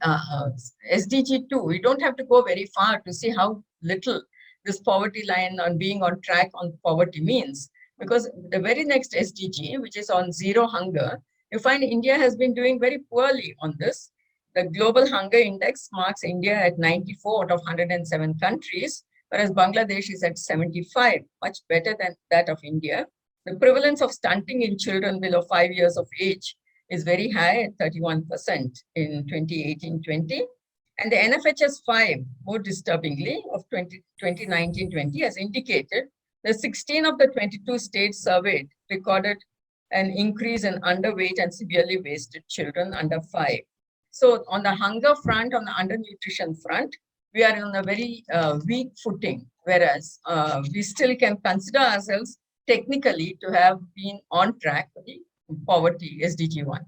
SDG 2, you don't have to go very far to see how little this poverty line on being on track on poverty means. Because the very next SDG, which is on zero hunger, you find India has been doing very poorly on this. The Global Hunger Index marks India at 94 out of 107 countries, whereas Bangladesh is at 75, much better than that of India. The prevalence of stunting in children below 5 years of age is very high at 31% in 2018-20. And the NFHS 5, more disturbingly, of 2019-20 has indicated that 16 of the 22 states surveyed recorded an increase in underweight and severely wasted children under 5. So on the hunger front, on the undernutrition front, we are on a very weak footing, whereas we still can consider ourselves technically to have been on track for the poverty SDG 1.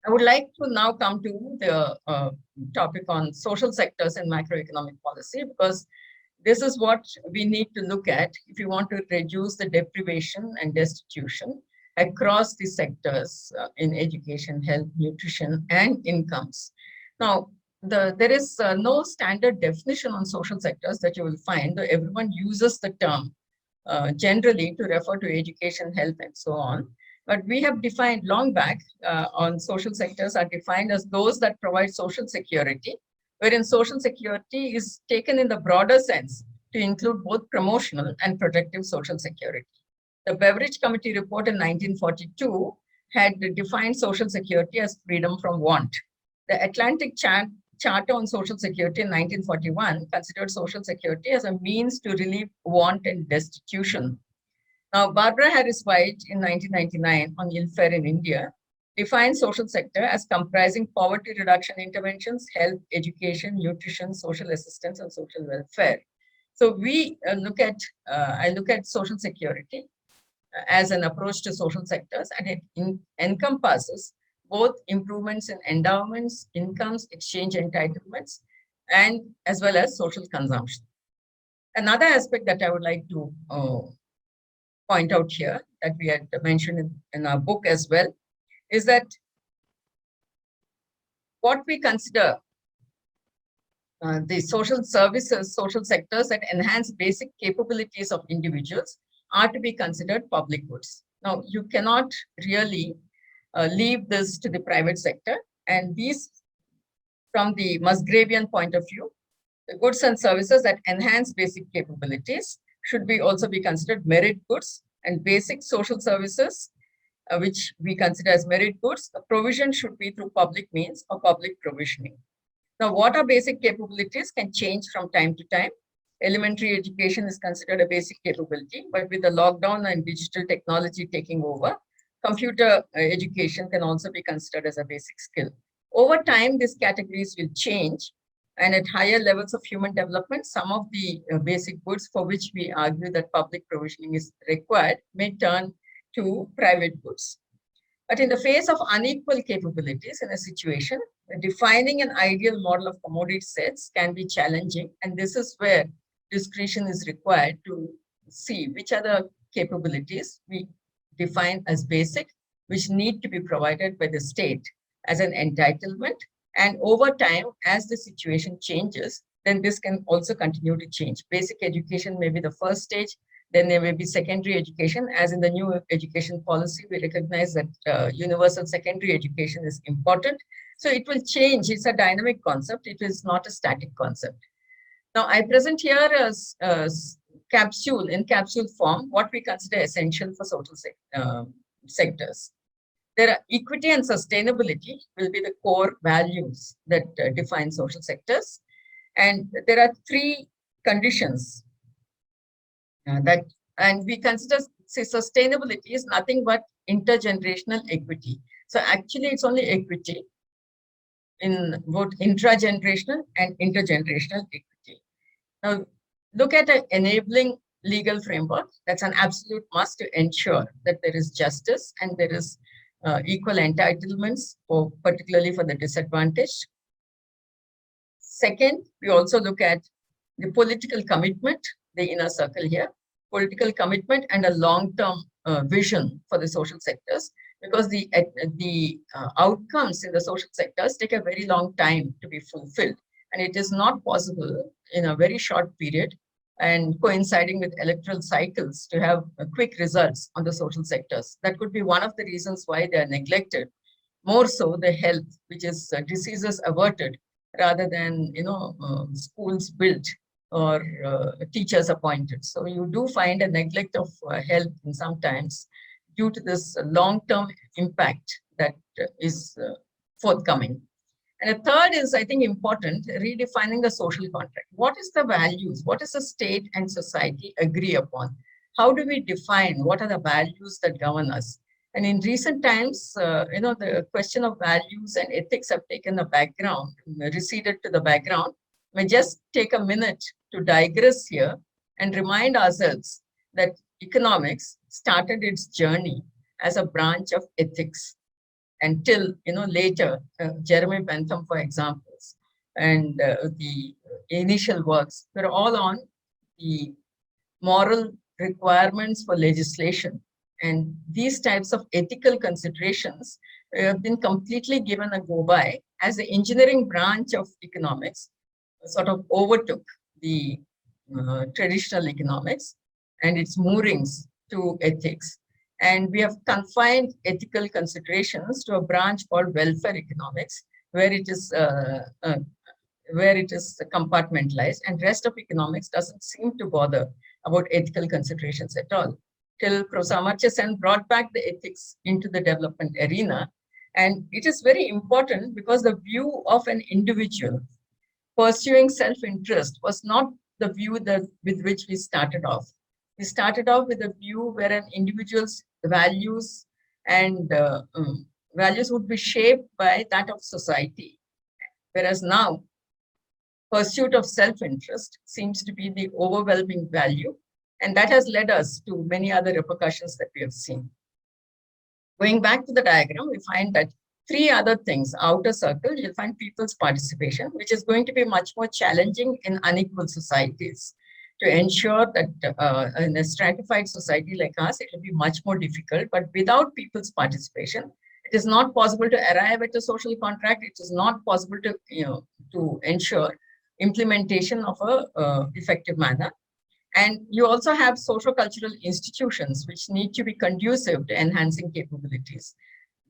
I would like to now come to the topic on social sectors and macroeconomic policy, because this is what we need to look at if you want to reduce the deprivation and destitution across the sectors in education, health, nutrition, and incomes. Now, there is no standard definition on social sectors that you will find. Everyone uses the term generally to refer to education, health, and so on. But we have defined long back on social sectors are defined as those that provide social security, wherein social security is taken in the broader sense to include both promotional and protective social security. The Beveridge Committee report in 1942 had defined social security as freedom from want. The Atlantic Charter on Social Security in 1941 considered social security as a means to relieve want and destitution. Now, Barbara Harris White in 1999 on ill fare in India defined social sector as comprising poverty reduction interventions, health, education, nutrition, social assistance, and social welfare. So we I look at social security as an approach to social sectors, and it encompasses both improvements in endowments, incomes, exchange entitlements, and as well as social consumption. Another aspect that I would like to point out here that we had mentioned in our book as well is that what we consider the social services, social sectors that enhance basic capabilities of individuals are to be considered public goods. Now, you cannot really leave this to the private sector, and these, from the Musgravian point of view, the goods and services that enhance basic capabilities should also be considered merit goods, and basic social services, which we consider as merit goods, the provision should be through public means or public provisioning. Now, what are basic capabilities can change from time to time. Elementary education is considered a basic capability, but with the lockdown and digital technology taking over, computer education can also be considered as a basic skill. Over time, these categories will change, and at higher levels of human development, some of the basic goods for which we argue that public provisioning is required may turn to private goods. But in the face of unequal capabilities in a situation, defining an ideal model of commodity sets can be challenging, and this is where discretion is required to see which are the capabilities we define as basic, which need to be provided by the state as an entitlement. And over time, as the situation changes, then this can also continue to change. Basic education may be the first stage, then there may be secondary education. As in the new education policy, we recognize that universal secondary education is important. So it will change. It's a dynamic concept. It is not a static concept. Now, I present here as capsule, in capsule form, what we consider essential for social sectors. There are equity and sustainability will be the core values that define social sectors. And there are three conditions and we consider sustainability is nothing but intergenerational equity. So actually, it's only equity in both intragenerational and intergenerational equity. Now, look at an enabling legal framework. That's an absolute must to ensure that there is justice and there is equal entitlements, for, particularly for the disadvantaged. Second, we also look at the political commitment, the inner circle here, political commitment and a long-term vision for the social sectors, because the outcomes in the social sectors take a very long time to be fulfilled. And it is not possible in a very short period and coinciding with electoral cycles to have quick results on the social sectors. That could be one of the reasons why they are neglected. More so the health, which is diseases averted rather than schools built or teachers appointed. So you do find a neglect of health sometimes due to this long-term impact that is forthcoming. And a third is, I think, important, redefining the social contract. What is the values? What does the state and society agree upon? How do we define what are the values that govern us? And in recent times, the question of values and ethics have taken a background, receded to the background. We just take a minute to digress here and remind ourselves that economics started its journey as a branch of ethics until later Jeremy Bentham, for examples, and the initial works were all on the moral requirements for legislation. And these types of ethical considerations have been completely given a go by as the engineering branch of economics sort of overtook the traditional economics and its moorings to ethics. And we have confined ethical considerations to a branch called welfare economics, where it is compartmentalized, and rest of economics doesn't seem to bother about ethical considerations at all. Till Professor Amartya Sen brought back the ethics into the development arena. And it is very important because the view of an individual pursuing self-interest was not the view with which we started off. We started off with a view where an individual's values and values would be shaped by that of society. Whereas now, pursuit of self-interest seems to be the overwhelming value. And that has led us to many other repercussions that we have seen. Going back to the diagram, we find that three other things. Outer circle, you'll find people's participation, which is going to be much more challenging in unequal societies. To ensure that in a stratified society like us, it will be much more difficult. But without people's participation, it is not possible to arrive at a social contract. It is not possible to ensure implementation of a effective manner. And you also have socio-cultural institutions which need to be conducive to enhancing capabilities.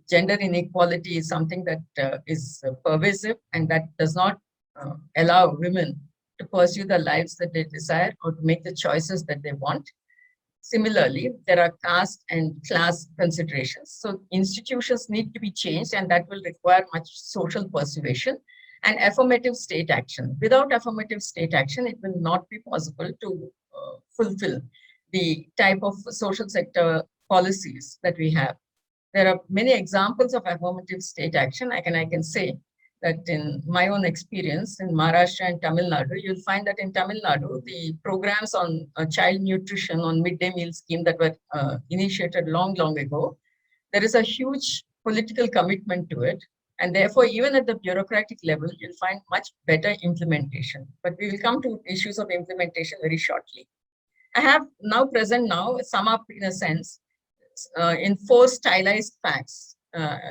Gender inequality is something that is pervasive and that does not allow women to pursue the lives that they desire or to make the choices that they want. Similarly, there are caste and class considerations. So institutions need to be changed, and that will require much social persuasion and affirmative state action. Without affirmative state action, it will not be possible to fulfill the type of social sector policies that we have. There are many examples of affirmative state action. I can say that in my own experience in Maharashtra and Tamil Nadu, you'll find that in Tamil Nadu, the programs on child nutrition, on midday meal scheme that were initiated long ago, there is a huge political commitment to it. And therefore, even at the bureaucratic level, you'll find much better implementation. But we will come to issues of implementation very shortly. I have now sum up in a sense in 4 stylized facts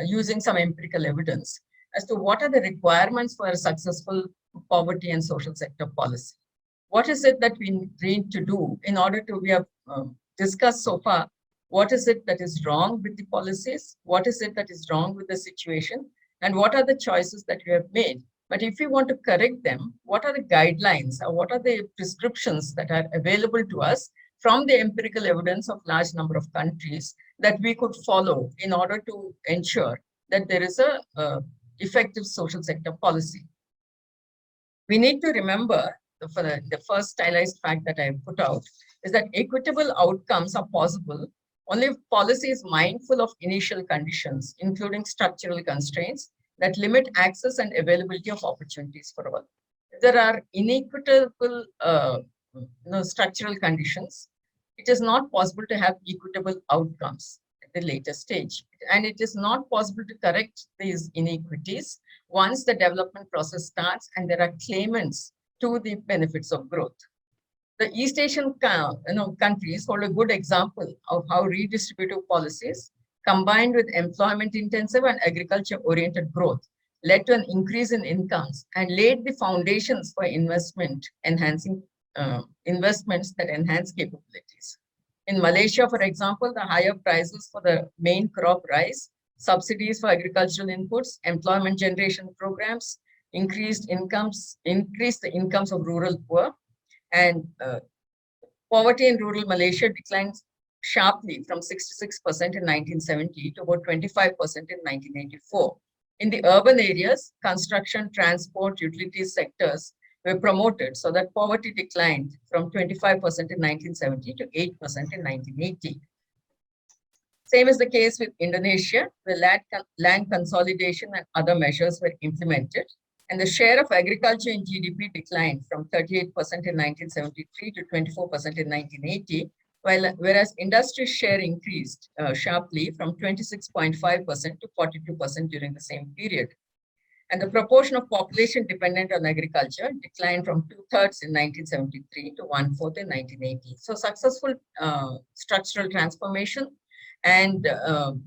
using some empirical evidence as to what are the requirements for a successful poverty and social sector policy. What is it that we need to do in order to, we have discussed so far, what is it that is wrong with the policies? What is it that is wrong with the situation? And what are the choices that we have made? But if we want to correct them, what are the guidelines or what are the prescriptions that are available to us from the empirical evidence of large number of countries that we could follow in order to ensure that there is a effective social sector policy? We need to remember the first stylized fact that I put out is that equitable outcomes are possible Only if policy is mindful of initial conditions, including structural constraints that limit access and availability of opportunities for all. If there are inequitable structural conditions, it is not possible to have equitable outcomes at the later stage. And it is not possible to correct these inequities once the development process starts and there are claimants to the benefits of growth. The East Asian countries hold a good example of how redistributive policies combined with employment-intensive and agriculture-oriented growth led to an increase in incomes and laid the foundations for investments that enhance capabilities. In Malaysia, for example, the higher prices for the main crop rice, subsidies for agricultural inputs, employment generation programs, increased the incomes of rural poor, and poverty in rural Malaysia declined sharply from 66% in 1970 to about 25% in 1984. In the urban areas, construction, transport, utilities sectors were promoted so that poverty declined from 25% in 1970 to 8% in 1980. Same is the case with Indonesia, where land consolidation and other measures were implemented. And the share of agriculture in GDP declined from 38% in 1973 to 24% in 1980, whereas industry share increased sharply from 26.5% to 42% during the same period. And the proportion of population dependent on agriculture declined from 2/3 in 1973 to 1/4 in 1980. So successful structural transformation and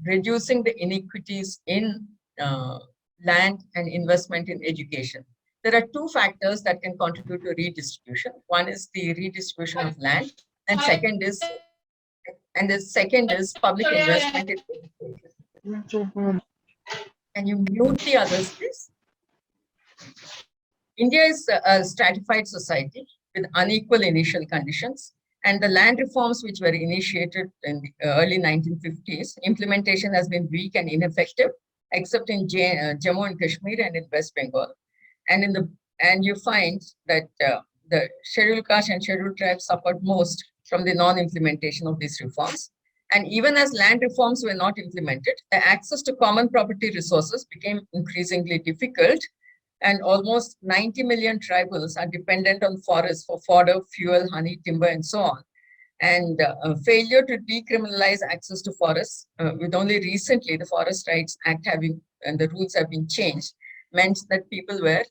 reducing the inequities in land and investment in education. There are two factors that can contribute to redistribution. One is the redistribution of land, and the second is public investment in education. Can you mute the others, please? India is a stratified society with unequal initial conditions, and the land reforms which were initiated in the early 1950s, implementation has been weak and ineffective, except in Jammu and Kashmir and in West Bengal. And you find that the scheduled caste and scheduled tribes suffered most from the non-implementation of these reforms. And even as land reforms were not implemented, the access to common property resources became increasingly difficult, and almost 90 million tribals are dependent on forests for fodder, fuel, honey, timber, and so on. And failure to decriminalize access to forests, with only recently the Forest Rights Act and the rules have been changed, meant that people were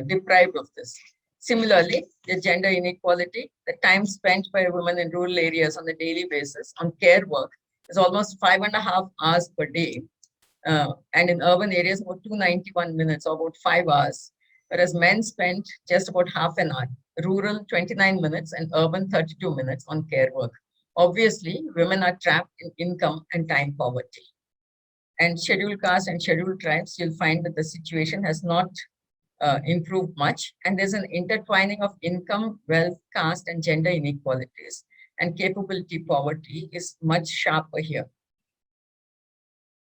deprived of this. Similarly, the gender inequality, the time spent by women in rural areas on a daily basis on care work is almost 5.5 hours per day. And in urban areas, about 291 minutes, or about 5 hours, whereas men spent just about half an hour. Rural 29 minutes and urban 32 minutes on care work. Obviously, women are trapped in income and time poverty. And scheduled caste and scheduled tribes, you'll find that the situation has not improved much. And there's an intertwining of income, wealth, caste, and gender inequalities. And capability poverty is much sharper here.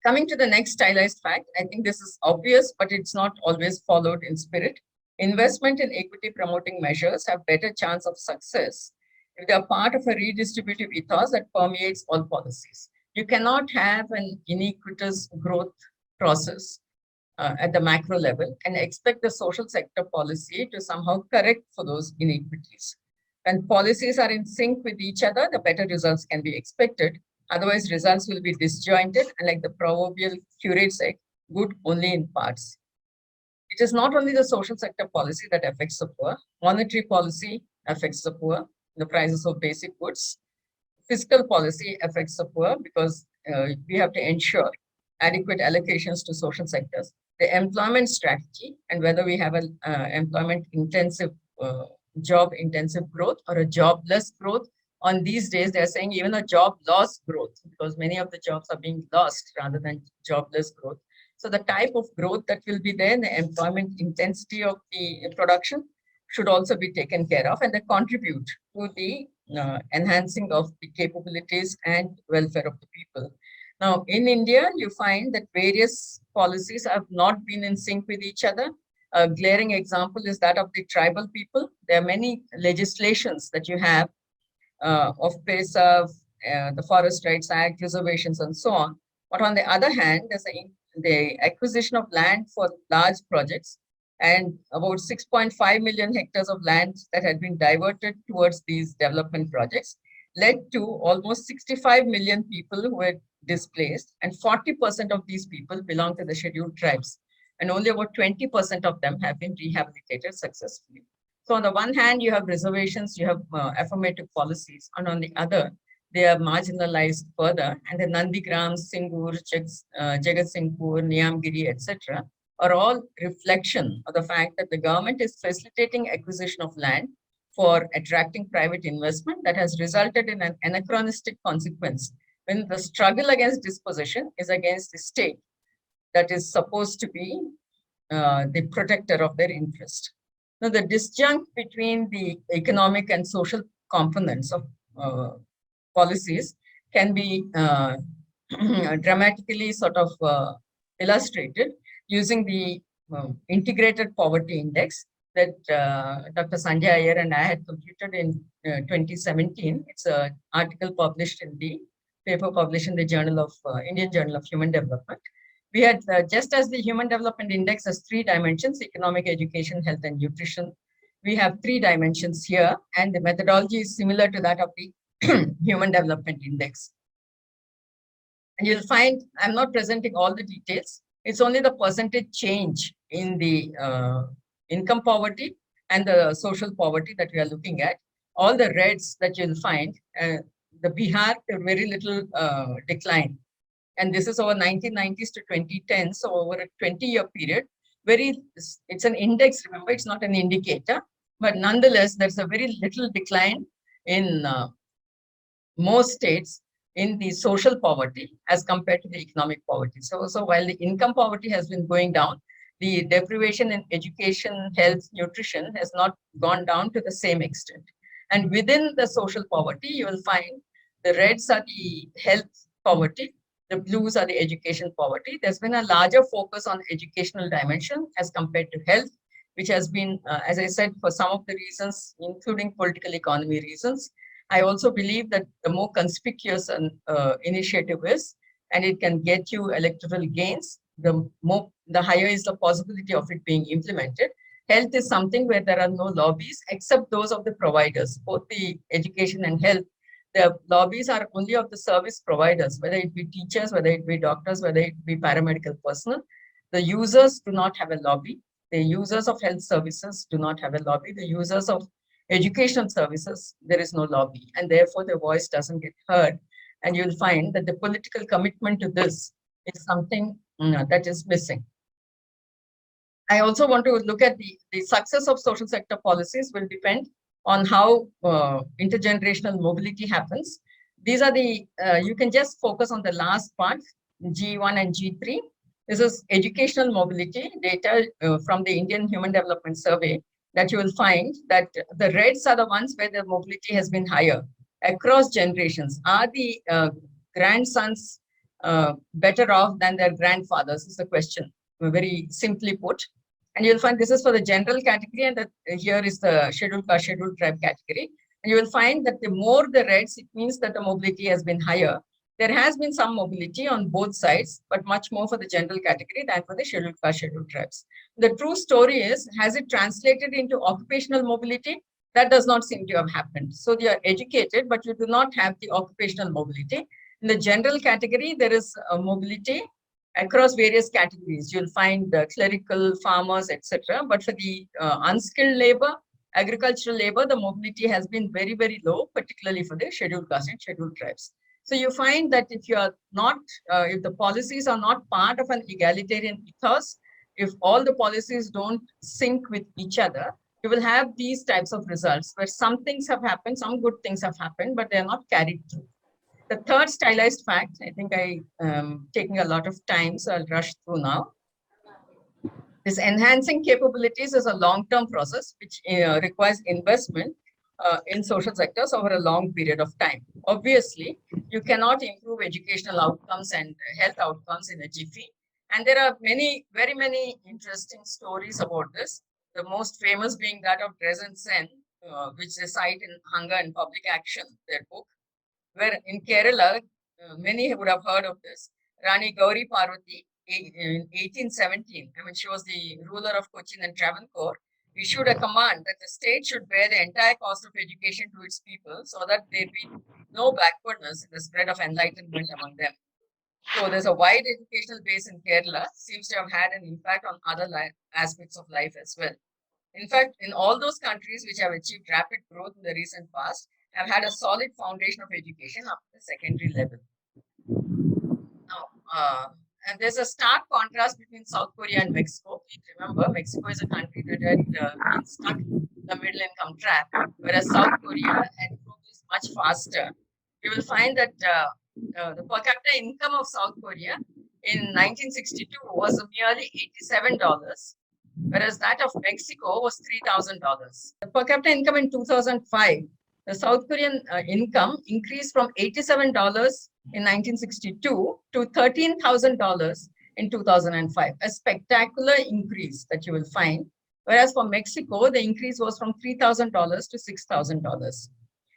Coming to the next stylized fact, I think this is obvious, but it's not always followed in spirit. Investment in equity promoting measures have better chance of success if they are part of a redistributive ethos that permeates all policies. You cannot have an iniquitous growth process at the macro level and expect the social sector policy to somehow correct for those inequities. When policies are in sync with each other, the better results can be expected. Otherwise, results will be disjointed and, like the proverbial curate said, good only in parts. It is not only the social sector policy that affects the poor. Monetary policy affects the poor, the prices of basic goods. Fiscal policy affects the poor because we have to ensure adequate allocations to social sectors. The employment strategy and whether we have an employment-intensive, job-intensive growth or a jobless growth. On these days, they're saying even a job loss growth because many of the jobs are being lost rather than jobless growth. So the type of growth that will be there, the employment intensity of the production should also be taken care of, and they contribute to the enhancing of the capabilities and welfare of the people. Now, in India, you find that various policies have not been in sync with each other. A glaring example is that of the tribal people. There are many legislations that you have of PESA, the Forest Rights Act, reservations, and so on. But on the other hand, there's the acquisition of land for large projects, and about 6.5 million hectares of land that had been diverted towards these development projects led to almost 65 million people who were displaced, and 40% of these people belong to the scheduled tribes, and only about 20% of them have been rehabilitated successfully. So on the one hand, you have reservations, you have affirmative policies, and on the other, they are marginalized further, and the Nandigram, Singur, Jagatsinghpur, Niyamgiri, etc., are all reflection of the fact that the government is facilitating acquisition of land for attracting private investment that has resulted in an anachronistic consequence when the struggle against dispossession is against the state that is supposed to be the protector of their interest. Now, the disjunct between the economic and social components of policies can be dramatically sort of illustrated using the integrated poverty index that Dr. Sanjay Iyer and I had computed in 2017. It's an article published in the paper published in the Journal of Indian Journal of Human Development. We had, just as the Human Development Index has 3 dimensions, economic, education, health, and nutrition, we have 3 dimensions here, and the methodology is similar to that of the Human Development Index. And you'll find, I'm not presenting all the details, it's only the percentage change in the income poverty and the social poverty that we are looking at. All the reds that you'll find, the Bihar, very little decline. And this is over 1990s to 2010, so over a 20-year period. It's an index, remember, it's not an indicator, but nonetheless, there's a very little decline in most states in the social poverty as compared to the economic poverty. So while the income poverty has been going down, the deprivation in education, health, nutrition has not gone down to the same extent. And within the social poverty, you will find the reds are the health poverty, the blues are the education poverty. There's been a larger focus on educational dimension as compared to health, which has been, as I said, for some of the reasons, including political economy reasons. I also believe that the more conspicuous an initiative is, and it can get you electoral gains, the higher is the possibility of it being implemented. Health is something where there are no lobbies except those of the providers, both the education and health. The lobbies are only of the service providers, whether it be teachers, whether it be doctors, whether it be paramedical personnel. The users do not have a lobby. The users of health services do not have a lobby. The users of educational services, there is no lobby, and therefore their voice doesn't get heard. And you'll find that the political commitment to this is something that is missing. I also want to look at the success of social sector policies will depend on how intergenerational mobility happens. These are you can just focus on the last part, G1 and G3. This is educational mobility data from the Indian Human Development Survey, that you will find that the reds are the ones where the mobility has been higher across generations. Are the grandsons better off than their grandfathers is the question, very simply put. And you'll find this is for the general category, and here is the scheduled caste, scheduled tribe category. And you will find that the more the reds, it means that the mobility has been higher. There has been some mobility on both sides, but much more for the general category than for the scheduled caste, scheduled tribes. The true story is, has it translated into occupational mobility? That does not seem to have happened. So you are educated, but you do not have the occupational mobility. In the general category, there is a mobility across various categories. You'll find clerical, farmers, etc. But for the unskilled labor, agricultural labor, the mobility has been very, very low, particularly for the scheduled caste and scheduled tribes. So you find that if you are not, if the policies are not part of an egalitarian ethos, if all the policies don't sync with each other, you will have these types of results where some things have happened, some good things have happened, but they are not carried through. The third stylized fact, I think I am taking a lot of time, so I'll rush through now. This enhancing capabilities is a long-term process which requires investment in social sectors over a long period of time. Obviously, you cannot improve educational outcomes and health outcomes in a jiffy. And there are very many interesting stories about this. The most famous being that of Dresden Sen, which they cite in Hunger and Public Action, their book, where in Kerala, many would have heard of this, Rani Gauri Parvati in 1817, I mean, she was the ruler of Cochin and Travancore, issued a command that the state should bear the entire cost of education to its people so that there be no backwardness in the spread of enlightenment among them. So there's a wide educational base in Kerala, seems to have had an impact on other aspects of life as well. In fact, in all those countries which have achieved rapid growth in the recent past, have had a solid foundation of education up to the secondary level. Now, and there's a stark contrast between South Korea and Mexico. Please remember, Mexico is a country that had been stuck in the middle income trap, whereas South Korea had progressed much faster. You will find that the per capita income of South Korea in 1962 was merely $87, whereas that of Mexico was $3,000. The per capita income in 2005, the South Korean income increased from $87 in 1962 to $13,000 in 2005, a spectacular increase that you will find. Whereas for Mexico, the increase was from $3,000 to $6,000.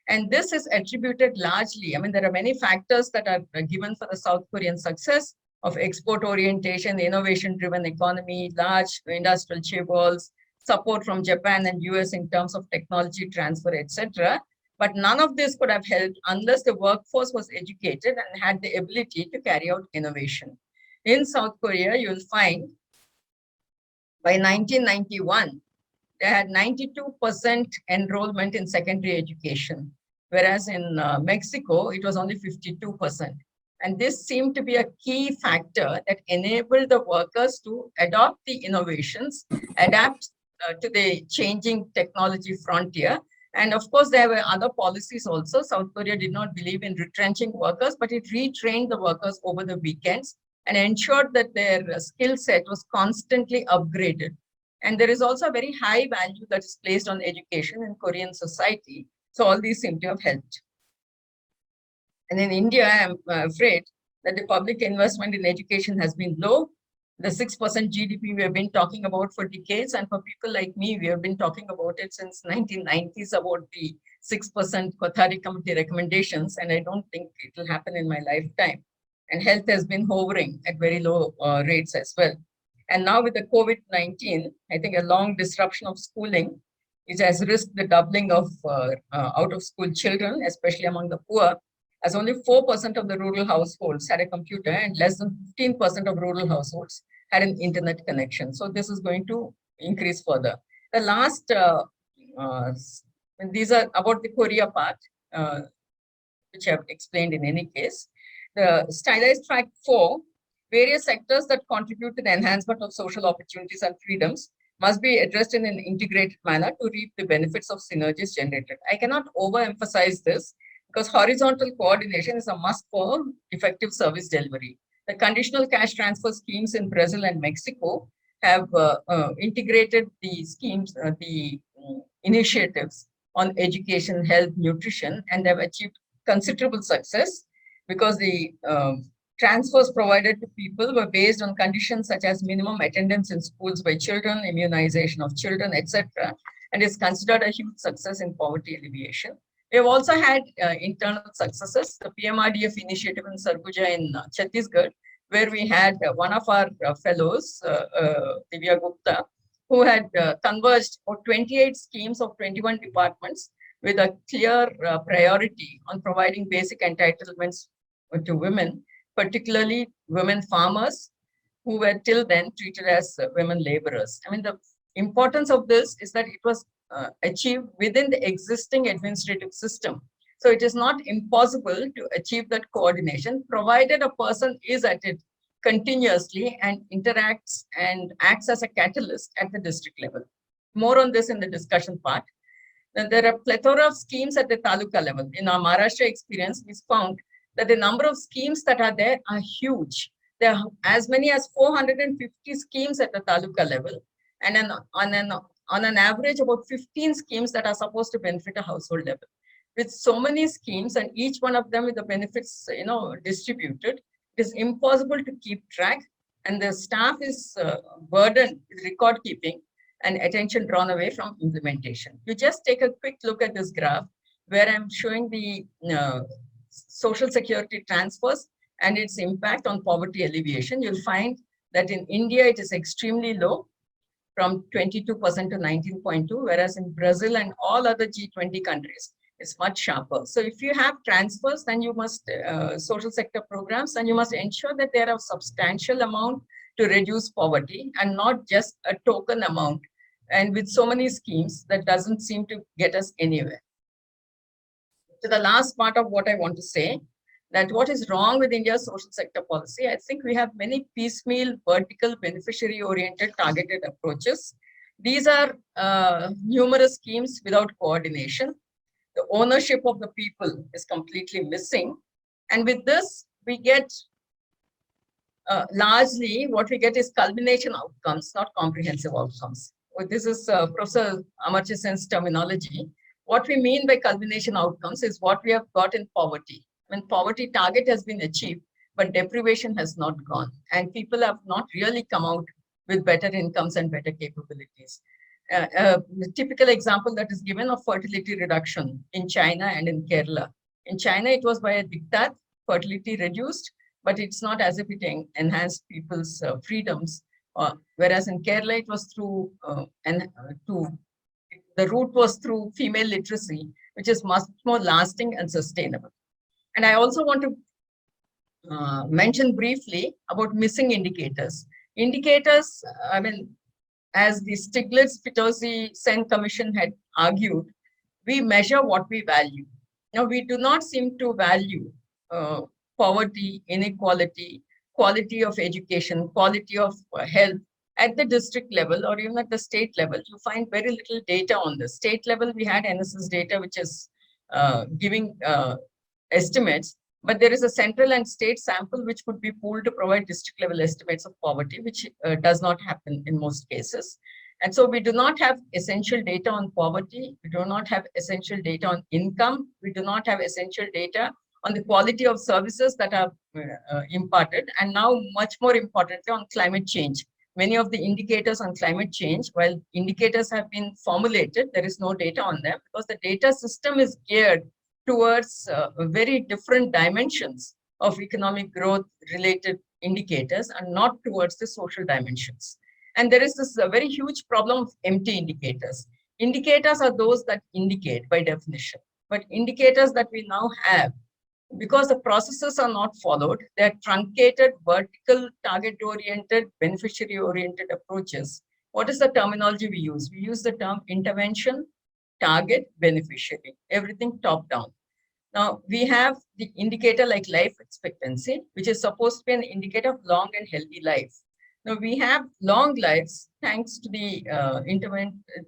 And this is attributed largely, I mean, there are many factors that are given for the South Korean success of export orientation, innovation-driven economy, large industrial chaebols, support from Japan and US in terms of technology transfer, etc. But none of this could have helped unless the workforce was educated and had the ability to carry out innovation. In South Korea, you will find by 1991, they had 92% enrollment in secondary education, whereas in Mexico, it was only 52%. And this seemed to be a key factor that enabled the workers to adopt the innovations, adapt to the changing technology frontier. And of course, there were other policies also. South Korea did not believe in retrenching workers, but it retrained the workers over the weekends and ensured that their skill set was constantly upgraded. And there is also a very high value that is placed on education in Korean society. So all these seem to have helped. And in India, I'm afraid that the public investment in education has been low. The 6% GDP we have been talking about for decades, and for people like me, we have been talking about it since 1990s, about the 6% Kothari Committee recommendations, and I don't think it will happen in my lifetime. And health has been hovering at very low rates as well. And now with the COVID-19, I think a long disruption of schooling, it has risked the doubling of out-of-school children, especially among the poor, as only 4% of the rural households had a computer and less than 15% of rural households had an internet connection. So this is going to increase further. The last, these are about the Korea part, which I have explained in any case. The stylized track 4, various sectors that contribute to the enhancement of social opportunities and freedoms must be addressed in an integrated manner to reap the benefits of synergies generated. I cannot overemphasize this, because horizontal coordination is a must for effective service delivery. The conditional cash transfer schemes in Brazil and Mexico have integrated the schemes, the initiatives on education, health, nutrition, and have achieved considerable success because the transfers provided to people were based on conditions such as minimum attendance in schools by children, immunization of children, etc., and is considered a huge success in poverty alleviation. We have also had internal successes. The PMRDF initiative in Sarguja in Chhattisgarh, where we had one of our fellows, Divya Gupta, who had converged for 28 schemes of 21 departments with a clear priority on providing basic entitlements to women, particularly women farmers who were till then treated as women laborers. I mean, the importance of this is that it was achieved within the existing administrative system. So it is not impossible to achieve that coordination, provided a person is at it continuously and interacts and acts as a catalyst at the district level. More on this in the discussion part. Then there are a plethora of schemes at the taluka level. In our Maharashtra experience, we found that the number of schemes that are there are huge. There are as many as 450 schemes at the taluka level, and on an average, about 15 schemes that are supposed to benefit a household level. With so many schemes and each one of them with the benefits, distributed, it is impossible to keep track, and the staff is burdened with record keeping and attention drawn away from implementation. You just take a quick look at this graph where I'm showing the social security transfers and its impact on poverty alleviation, you'll find that in India, it is extremely low, from 22% to 19.2, whereas in Brazil and all other G20 countries, it's much sharper. So if you have transfers, then you must, social sector programs, then you must ensure that there are substantial amount to reduce poverty and not just a token amount. And with so many schemes, that doesn't seem to get us anywhere. To the last part of what I want to say, that what is wrong with India's social sector policy, I think we have many piecemeal, vertical, beneficiary-oriented, targeted approaches. These are numerous schemes without coordination. The ownership of the people is completely missing. And with this, we get largely what we get is culmination outcomes, not comprehensive outcomes. Well, this is Professor Amartya Sen's terminology. What we mean by culmination outcomes is what we have got in poverty. When poverty target has been achieved, but deprivation has not gone, and people have not really come out with better incomes and better capabilities. The typical example that is given of fertility reduction in China and in Kerala. In China, it was by a diktat, fertility reduced, but it's not as if it enhanced people's freedoms. Whereas in Kerala, it was through, the route was through female literacy, which is much more lasting and sustainable. And I also want to mention briefly about missing indicators. Indicators, I mean, as the Stiglitz-Fitosi-Sen Commission had argued, we measure what we value. Now, we do not seem to value poverty, inequality, quality of education, quality of health at the district level or even at the state level. You find very little data on the state level. We had NSS data, which is giving estimates, but there is a central and state sample which could be pooled to provide district level estimates of poverty, which does not happen in most cases. And so we do not have essential data on poverty. We do not have essential data on income. We do not have essential data on the quality of services that are imparted. And now much more importantly on climate change. Many of the indicators on climate change, while indicators have been formulated, there is no data on them because the data system is geared towards very different dimensions of economic growth related indicators and not towards the social dimensions. And there is this very huge problem of empty indicators. Indicators are those that indicate by definition, but indicators that we now have, because the processes are not followed, they're truncated, vertical, target-oriented, beneficiary-oriented approaches. What is the terminology we use? We use the term intervention, target, beneficiary, everything top-down. Now, we have the indicator like life expectancy, which is supposed to be an indicator of long and healthy life. Now, we have long lives thanks to the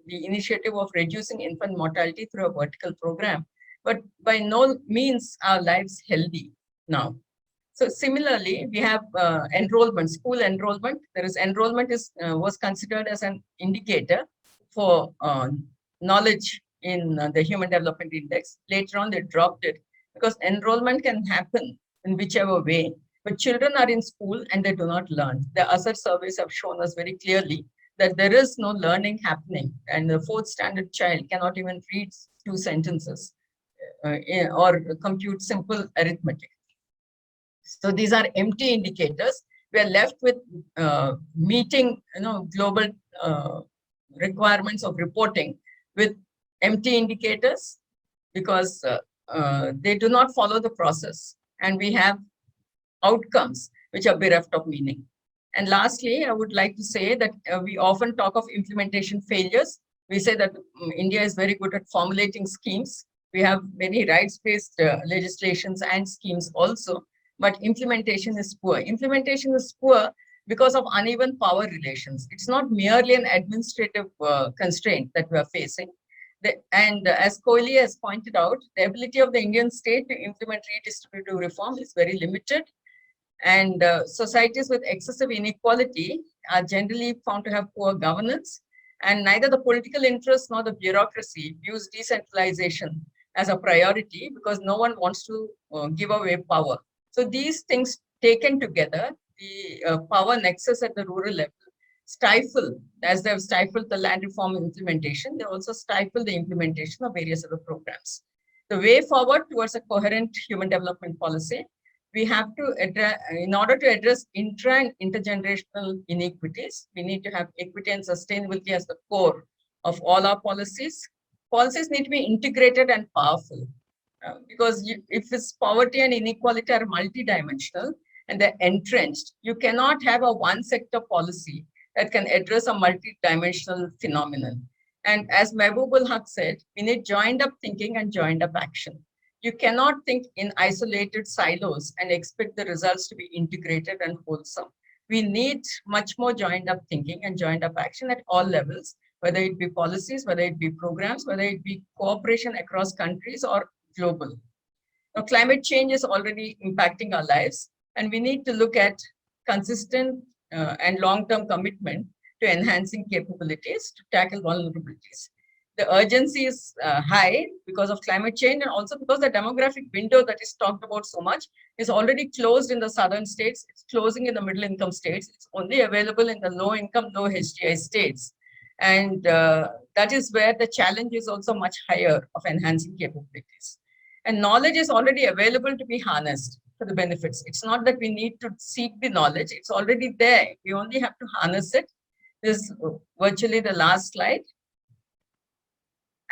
initiative of reducing infant mortality through a vertical program, but by no means are lives healthy now. So similarly, we have enrollment, school enrollment. There is enrollment was considered as an indicator for knowledge in the Human Development Index. Later on, they dropped it because enrollment can happen in whichever way. But children are in school and they do not learn. The other surveys have shown us very clearly that there is no learning happening, and the fourth standard child cannot even read 2 sentences or compute simple arithmetic. So these are empty indicators. We are left with meeting global requirements of reporting with empty indicators because they do not follow the process, and we have outcomes which are bereft of meaning. And lastly, I would like to say that we often talk of implementation failures. We say that India is very good at formulating schemes. We have many rights-based legislations and schemes also, but implementation is poor. Implementation is poor because of uneven power relations. It's not merely an administrative constraint that we are facing. And as Kohli has pointed out, the ability of the Indian state to implement redistributive reform is very limited. And societies with excessive inequality are generally found to have poor governance. And neither the political interest nor the bureaucracy views decentralization as a priority because no one wants to give away power. So these things taken together, the power nexus at the rural level, stifle, as they've stifled the land reform implementation, they also stifle the implementation of various other programs. The way forward towards a coherent human development policy, we have to address, in order to address intra and intergenerational inequities, we need to have equity and sustainability as the core of all our policies. Policies need to be integrated and powerful, because if it's poverty and inequality are multidimensional and they're entrenched, you cannot have a one sector policy that can address a multidimensional phenomenon. And as Mehboob Haq said, we need joined up thinking and joined up action. You cannot think in isolated silos and expect the results to be integrated and wholesome. We need much more joined up thinking and joined up action at all levels, whether it be policies, whether it be programs, whether it be cooperation across countries or global. Now, climate change is already impacting our lives, and we need to look at consistent and long-term commitment to enhancing capabilities to tackle vulnerabilities. The urgency is high because of climate change, and also because the demographic window that is talked about so much is already closed in the southern states. It's closing in the middle income states. It's only available in the low income, low HDI states. And that is where the challenge is also much higher of enhancing capabilities. And knowledge is already available to be harnessed for the benefits. It's not that we need to seek the knowledge. It's already there. We only have to harness it. This is virtually the last slide.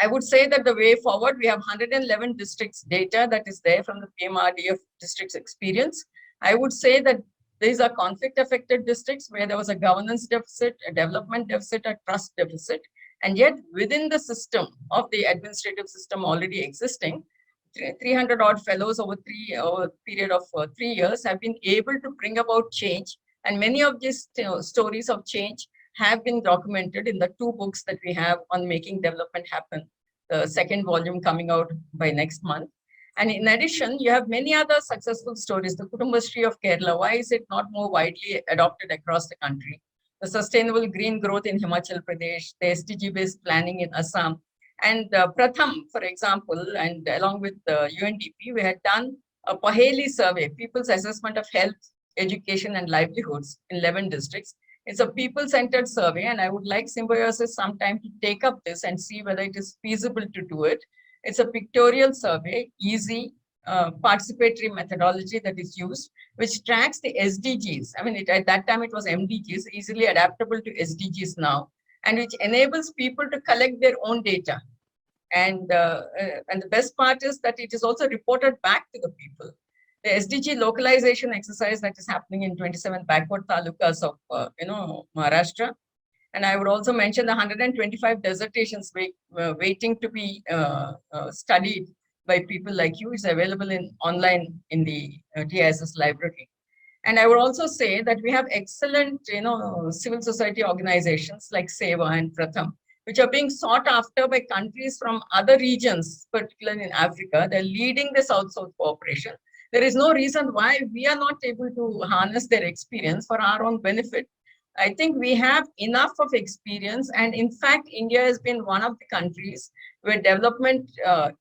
I would say that the way forward, we have 111 districts data that is there from the PMRDF districts experience. I would say that these are conflict affected districts where there was a governance deficit, a development deficit, a trust deficit. And yet within the system of the administrative system already existing, 300 odd fellows over a period of 3 years have been able to bring about change. And many of these stories of change have been documented in the 2 books that we have on making development happen. The second volume coming out by next month. And in addition, you have many other successful stories. The Kutumbashree of Kerala, why is it not more widely adopted across the country? The sustainable green growth in Himachal Pradesh, the SDG-based planning in Assam. And Pratham, for example, and along with the UNDP, we had done a Paheli survey, People's Assessment of Health, Education and Livelihoods in 11 districts. It's a people-centered survey, and I would like Symbiosis sometime to take up this and see whether it is feasible to do it. It's a pictorial survey, easy, participatory methodology that is used, which tracks the SDGs. I mean, at that time it was MDGs, easily adaptable to SDGs now, and which enables people to collect their own data. And the best part is that it is also reported back to the people. The SDG localization exercise that is happening in 27 backward talukas of Maharashtra. And I would also mention the 125 dissertations waiting to be studied by people like you. Is available online in the TISS library. And I would also say that we have excellent civil society organizations like Seva and Pratham, which are being sought after by countries from other regions, particularly in Africa. They're leading the South-South cooperation. There is no reason why we are not able to harness their experience for our own benefit. I think we have enough of experience, and in fact, India has been one of the countries where development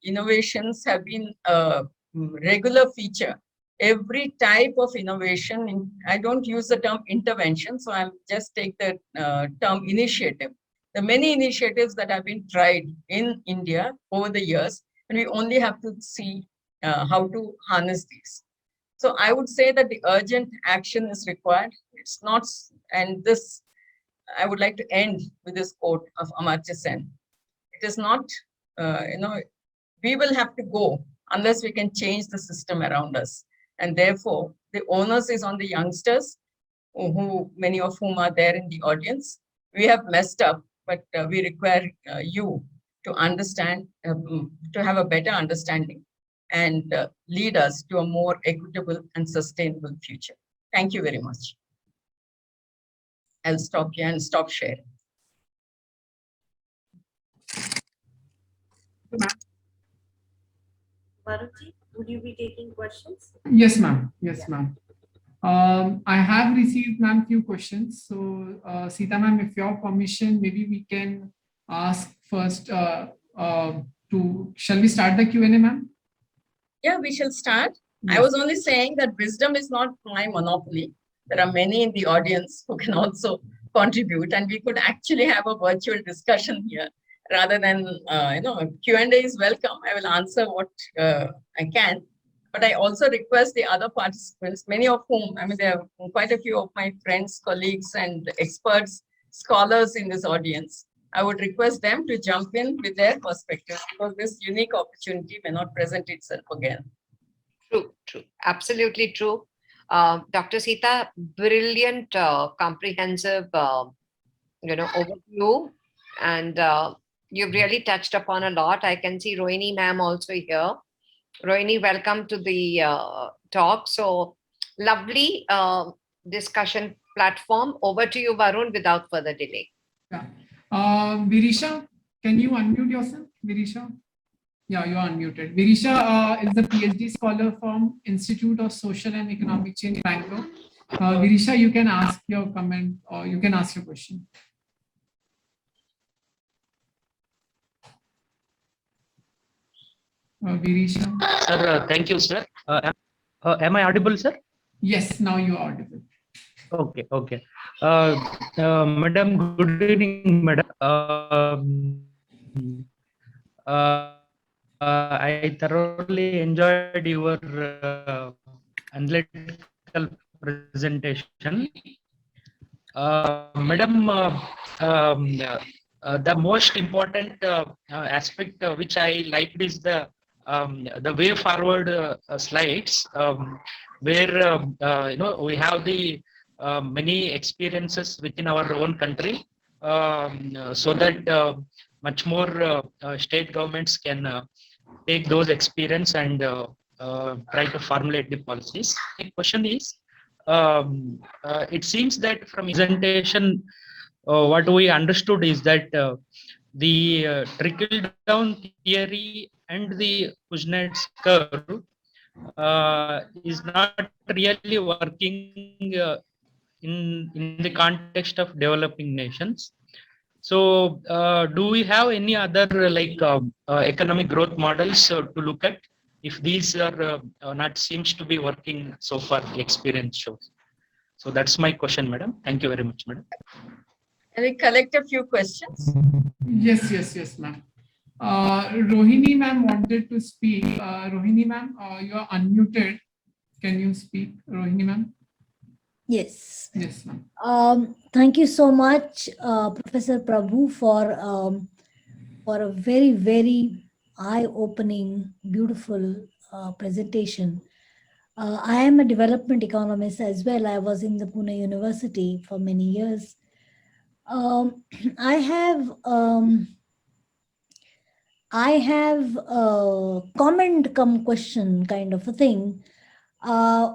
innovations have been a regular feature. Every type of innovation, I don't use the term intervention, so I'll just take the term initiative. The many initiatives that have been tried in India over the years, and we only have to see how to harness these. So I would say that the urgent action is required. It's not, and this, I would like to end with this quote of Amartya Sen. It is not, we will have to go unless we can change the system around us. And therefore, the onus is on the youngsters, who many of whom are there in the audience. We have messed up, but we require you to understand, to have a better understanding and lead us to a more equitable and sustainable future. Thank you very much. I'll stop here and stop sharing. Bharatji, would you be taking questions? Yes, ma'am. Yes, ma'am. I have received, ma'am, few questions. So, Sita, ma'am, if your permission, maybe we can ask first shall we start the Q&A, ma'am? Yeah, we shall start. Yes. I was only saying that wisdom is not my monopoly. There are many in the audience who can also contribute, and we could actually have a virtual discussion here rather than, Q&A is welcome. I will answer what I can. But I also request the other participants, many of whom, there are quite a few of my friends, colleagues, and experts, scholars in this audience. I would request them to jump in with their perspectives because this unique opportunity may not present itself again. True. Absolutely true. Dr. Sita, brilliant, comprehensive, overview. And you've really touched upon a lot. I can see Rohini ma'am also here. Rohini, welcome to the talk. So lovely discussion platform. Over to you, Varun, without further delay. Yeah. Virisha, can you unmute yourself? Virisha? Yeah, you are unmuted. Virisha is the PhD scholar from Institute of Social and Economic Change, Bangalore. Virisha, you can ask your comment or you can ask your question. Virisha? Sir, thank you, sir. Am I audible, sir? Yes, now you are audible. Okay. Madam, good evening, madam. I thoroughly enjoyed your analytical presentation. Madam, the most important aspect which I liked is the way forward slides, where we have the many experiences within our own country, so that much more state governments can take those experience and try to formulate the policies. The question is, it seems that from presentation, what we understood is that the trickle down theory and the Kuznets curve is not really working in the context of developing nations. So do we have any other economic growth models to look at if these are not seems to be working so far, the experience shows? So that's my question, madam. Thank you very much, madam. Can we collect a few questions? Yes, ma'am. Rohini ma'am wanted to speak. Rohini ma'am, you are unmuted. Can you speak, Rohini ma'am? Yes. Yes, ma'am. Thank you so much, Professor Prabhu, for a very, very eye-opening, beautiful presentation. I am a development economist as well. I was in the Pune University for many years. I have a comment come question kind of a thing.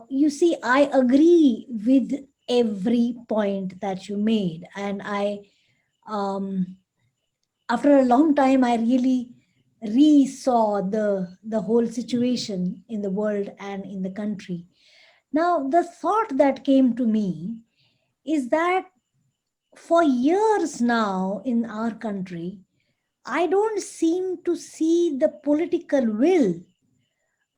You see, I agree with every point that you made, and after a long time, I really re-saw the whole situation in the world and in the country. Now, the thought that came to me is that for years now in our country, I don't seem to see the political will,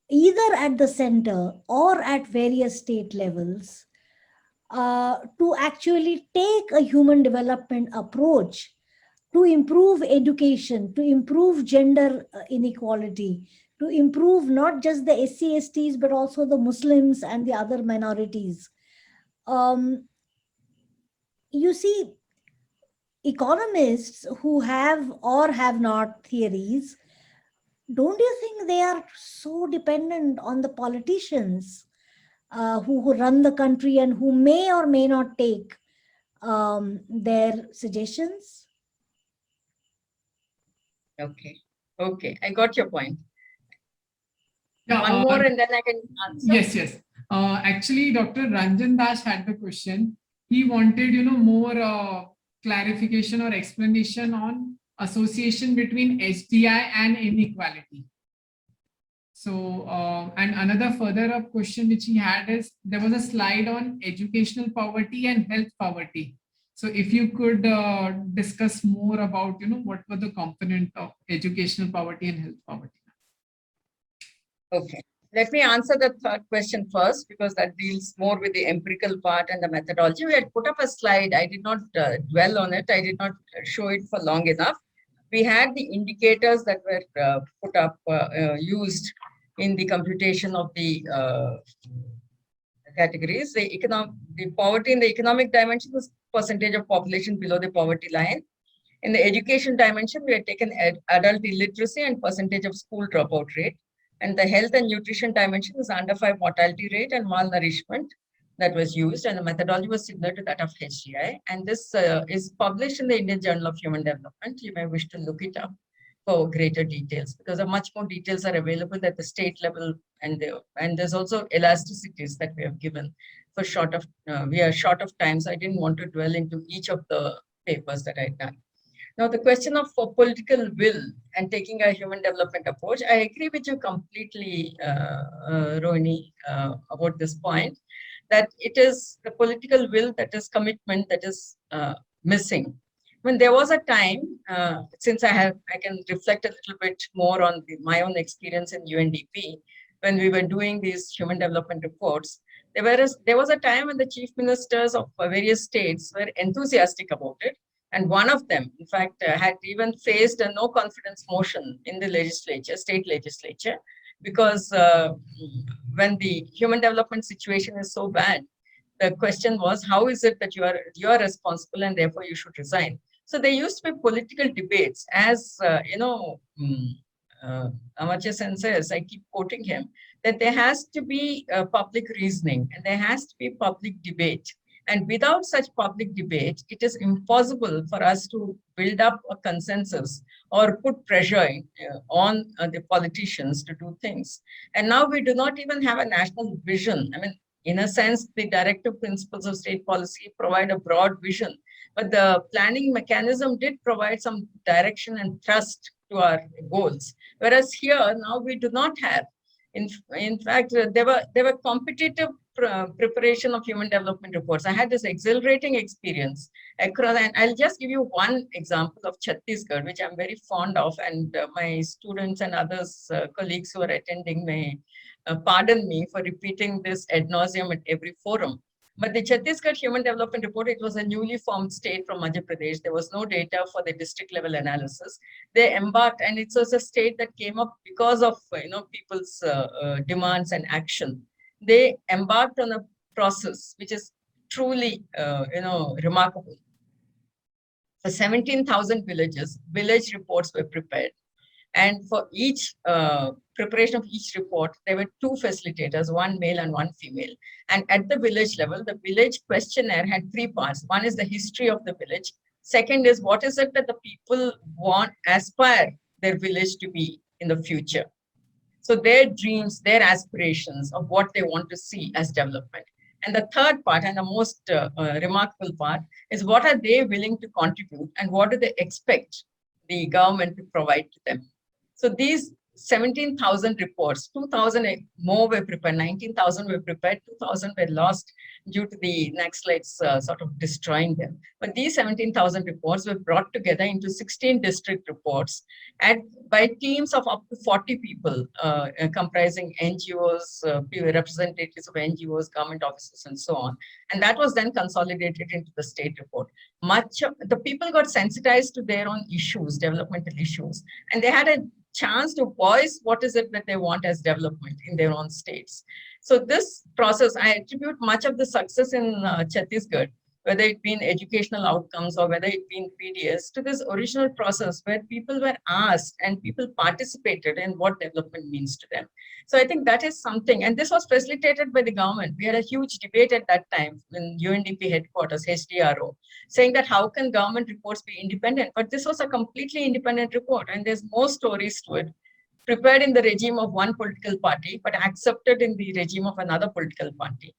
either at the center or at various state levels, to actually take a human development approach to improve education, to improve gender inequality, to improve not just the SC/STs, but also the Muslims and the other minorities. You see, economists who have or have not theories, don't you think they are so dependent on the politicians who run the country and who may or may not take their suggestions? Okay, I got your point. Yeah, One more and then I can answer. Yes. Actually, Dr. Ranjan Das had the question. He wanted, more clarification or explanation on association between HDI and inequality. So, and another further up question which he had is, there was a slide on educational poverty and health poverty. So if you could discuss more about, what were the component of educational poverty and health poverty? Okay, let me answer the third question first, because that deals more with the empirical part and the methodology. We had put up a slide. I did not dwell on it. I did not show it for long enough. we had the indicators that were put up, used in the computation of the categories. The poverty in the economic dimension was percentage of population below the poverty line. In the education dimension, we had taken adult illiteracy and percentage of school dropout rate. And the health and nutrition dimension is under 5 mortality rate and malnourishment that was used. And the methodology was similar to that of HDI. And this is published in the Indian Journal of Human Development. You may wish to look it up for greater details, because much more details are available at the state level, and there's also elasticities that we have given for we are short of time, so I didn't want to dwell into each of the papers that I've done. Now, the question of political will and taking a human development approach, I agree with you completely, Rohini, about this point, that it is the political will, that is commitment, that is missing. When there was a time, since I can reflect a little bit more on my own experience in UNDP, when we were doing these human development reports, there was a time when the chief ministers of various states were enthusiastic about it. And one of them, in fact, had even faced a no confidence motion in the legislature, state legislature, because when the human development situation is so bad, the question was, how is it that you are responsible and therefore you should resign? So there used to be political debates, as Amartya Sen says, I keep quoting him, that there has to be public reasoning and there has to be public debate. And without such public debate, it is impossible for us to build up a consensus or put pressure on the politicians to do things. And now we do not even have a national vision. I mean, in a sense, the directive principles of state policy provide a broad vision, but the planning mechanism did provide some direction and thrust to our goals. Whereas here, now we do not have. In fact, there were competitive preparation of human development reports. I had this exhilarating experience across, and I'll just give you one example of Chhattisgarh, which I'm very fond of, and my students and others, colleagues who are attending may pardon me for repeating this ad nauseum at every forum. But the Chhattisgarh Human Development Report, it was a newly formed state from Madhya Pradesh. There was no data for the district level analysis. They embarked, and it was a state that came up because of people's demands and action. They embarked on a process which is truly remarkable. For 17,000 villages, village reports were prepared. And for each preparation of each report, there were 2 facilitators, one male and one female. And at the village level, the village questionnaire had 3 parts. One is the history of the village. Second is what is it that the people aspire their village to be in the future. So their dreams, their aspirations of what they want to see as development. And the third part, and the most remarkable part, is what are they willing to contribute and what do they expect the government to provide to them. So these 17,000 reports, 2,000 more were prepared, 19,000 were prepared, 2,000 were lost due to the Naxalites sort of destroying them. But these 17,000 reports were brought together into 16 district reports by teams of up to 40 people, comprising NGOs, representatives of NGOs, government officers, and so on. And that was then consolidated into the state report. Much of the people got sensitized to their own issues, developmental issues, and they had a chance to voice what is it that they want as development in their own states. So this process, I attribute much of the success in Chhattisgarh, whether it be in educational outcomes or whether it be in PDS, to this original process where people were asked and people participated in what development means to them. So I think that is something, and this was facilitated by the government. We had a huge debate at that time in UNDP headquarters, HDRO, saying that how can government reports be independent? But this was a completely independent report, and there's more stories to it, prepared in the regime of one political party, but accepted in the regime of another political party.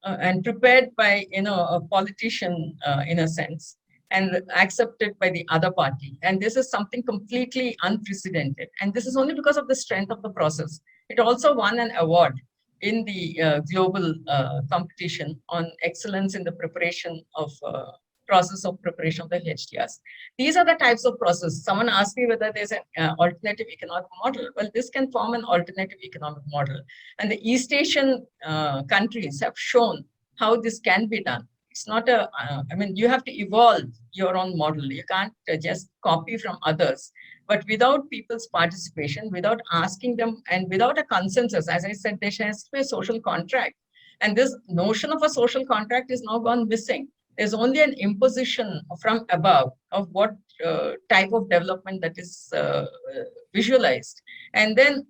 And prepared by a politician in a sense, and accepted by the other party. And this is something completely unprecedented. And this is only because of the strength of the process. It also won an award in the global competition on excellence in the preparation of process of preparation of the HDRs. These are the types of process. Someone asked me whether there's an alternative economic model. Well, this can form an alternative economic model. And the East Asian countries have shown how this can be done. It's not I mean, you have to evolve your own model. You can't just copy from others. But without people's participation, without asking them, and without a consensus, as I said, there has to be a social contract. And this notion of a social contract is now gone missing. There's only an imposition from above of what type of development that is visualized. And then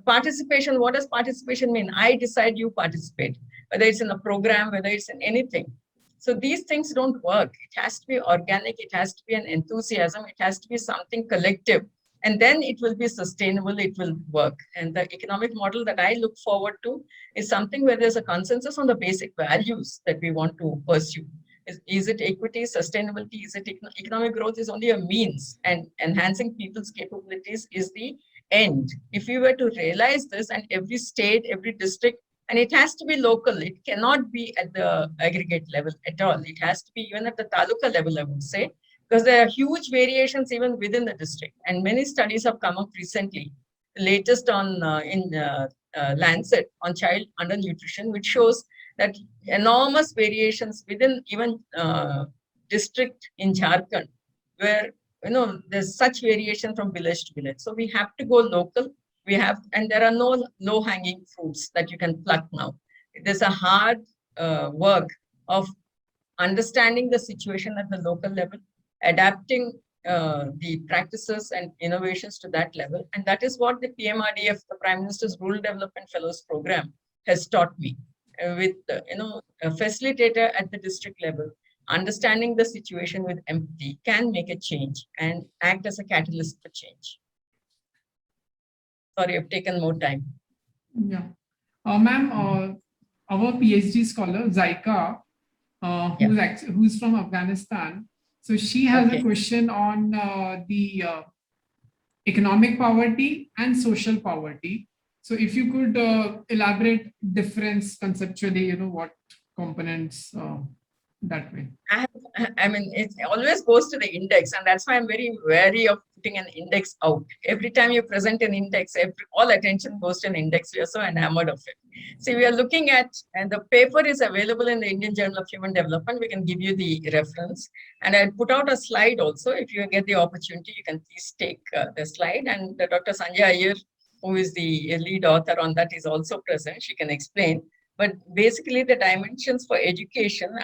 participation, what does participation mean? I decide, you participate, whether it's in a program, whether it's in anything. So these things don't work. It has to be organic. It has to be an enthusiasm. It has to be something collective. And then it will be sustainable. It will work. And the economic model that I look forward to is something where there's a consensus on the basic values that we want to pursue. Is it equity, sustainability? Is it economic growth is only a means, and enhancing people's capabilities is the end. If we were to realize this, and every state, every district, and it has to be local, it cannot be at the aggregate level at all. It has to be even at the taluka level, I would say, because there are huge variations even within the district. And many studies have come up recently, the latest on Lancet on child undernutrition, which shows that enormous variations within even district in Jharkhand, where there's such variation from village to village. So we have to go local. We have, and there are no low-hanging fruits that you can pluck now. There's a hard work of understanding the situation at the local level, adapting the practices and innovations to that level. And that is what the PMRDF, the Prime Minister's Rural Development Fellows Program, has taught me. With a facilitator at the district level, understanding the situation with empathy can make a change and act as a catalyst for change. Sorry, I've taken more time. Yeah. Ma'am, our PhD scholar, Zaika, who's from Afghanistan, so she has a question on the economic poverty and social poverty. So if you could elaborate difference conceptually, what components that way. I mean, it always goes to the index, and that's why I'm very wary of putting an index out. Every time you present an index, all attention goes to an index. We are so enamored of it. See, we are looking at, and the paper is available in the Indian Journal of Human Development. We can give you the reference. And I'll put out a slide also. If you get the opportunity, you can please take the slide. And Dr. Sanjay Iyer, who is the lead author on that, is also present. She can explain. But basically, the dimensions for education,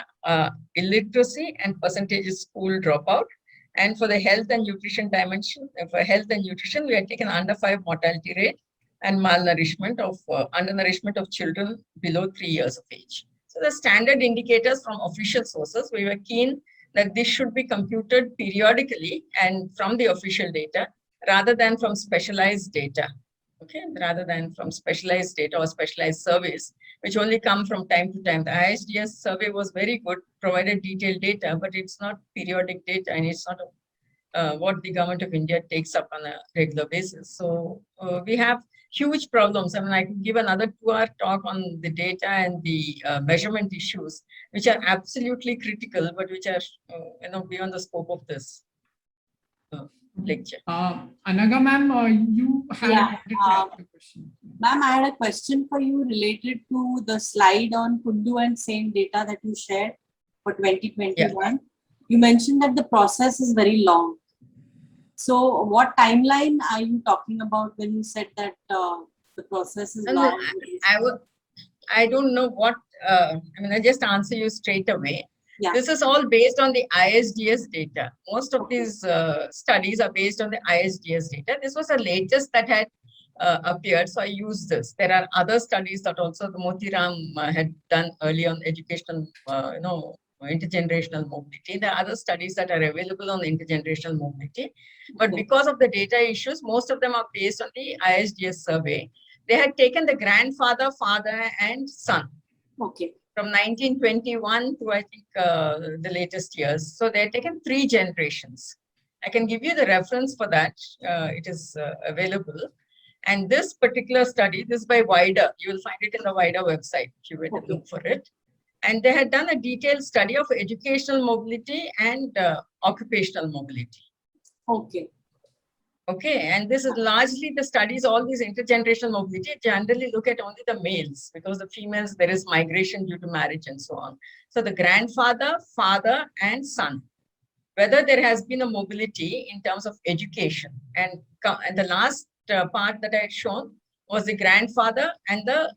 illiteracy and percentage of school dropout. And for the health and nutrition dimension, for health and nutrition, we have taken under 5 mortality rate and malnourishment of undernourishment of children below 3 years of age. So the standard indicators from official sources, we were keen that this should be computed periodically and from the official data rather than from specialized data. Okay, rather than from specialized data or specialized surveys, which only come from time to time. The ISDS survey was very good, provided detailed data, but it's not periodic data, and it's not what the government of India takes up on a regular basis. So we have huge problems. I mean, I can give another 2-hour talk on the data and the measurement issues, which are absolutely critical, but which are beyond the scope of this lecture. Anaga ma'am, you had a question. Ma'am, I had a question for you related to the slide on Kundu and Sen data that you shared for 2021. Yeah. You mentioned that the process is very long. So what timeline are you talking about when you said that the process is long? I don't know what, I mean, I just answer you straight away. Yeah. This is all based on the ISDS data. Most of these studies are based on the ISDS data. This was the latest that had appeared, so I used this. There are other studies that also the Motiram had done early on educational, intergenerational mobility. There are other studies that are available on intergenerational mobility. But because of the data issues, most of them are based on the ISDS survey. They had taken the grandfather, father, and son. Okay. From 1921 to, I think, the latest years. So they had taken 3 generations. I can give you the reference for that. It is available. And this particular study, this is by WIDER. You will find it in the WIDER website if you were to look for it. And they had done a detailed study of educational mobility and occupational mobility. Okay. Okay, and this is largely the studies, all these intergenerational mobility generally look at only the males, because the females, there is migration due to marriage and so on. So the grandfather, father, and son, whether there has been a mobility in terms of education. And the last part that I had shown was the grandfather and the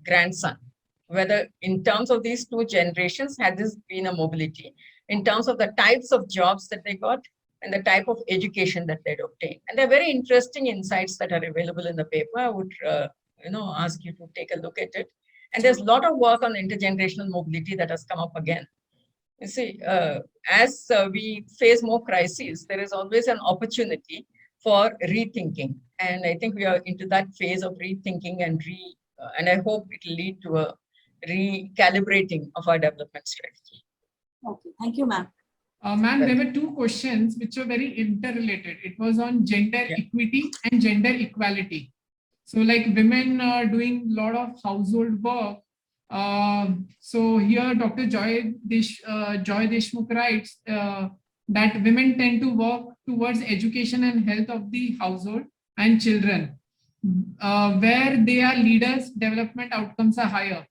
grandson, whether in terms of these two generations, had this been a mobility in terms of the types of jobs that they got and the type of education that they'd obtained. And they're very interesting insights that are available in the paper. I would ask you to take a look at it. And there's a lot of work on intergenerational mobility that has come up again. You see, as we face more crises, there is always an opportunity for rethinking. And I think we are into that phase of rethinking and I hope it will lead to a recalibrating of our development strategy. Okay, thank you, ma'am. Ma'am, there were two questions which were very interrelated. It was on gender equity and gender equality. So like women are doing a lot of household work. So here Dr. Joy Deshmukh writes that women tend to work towards education and health of the household and children. Where they are leaders, development outcomes are higher.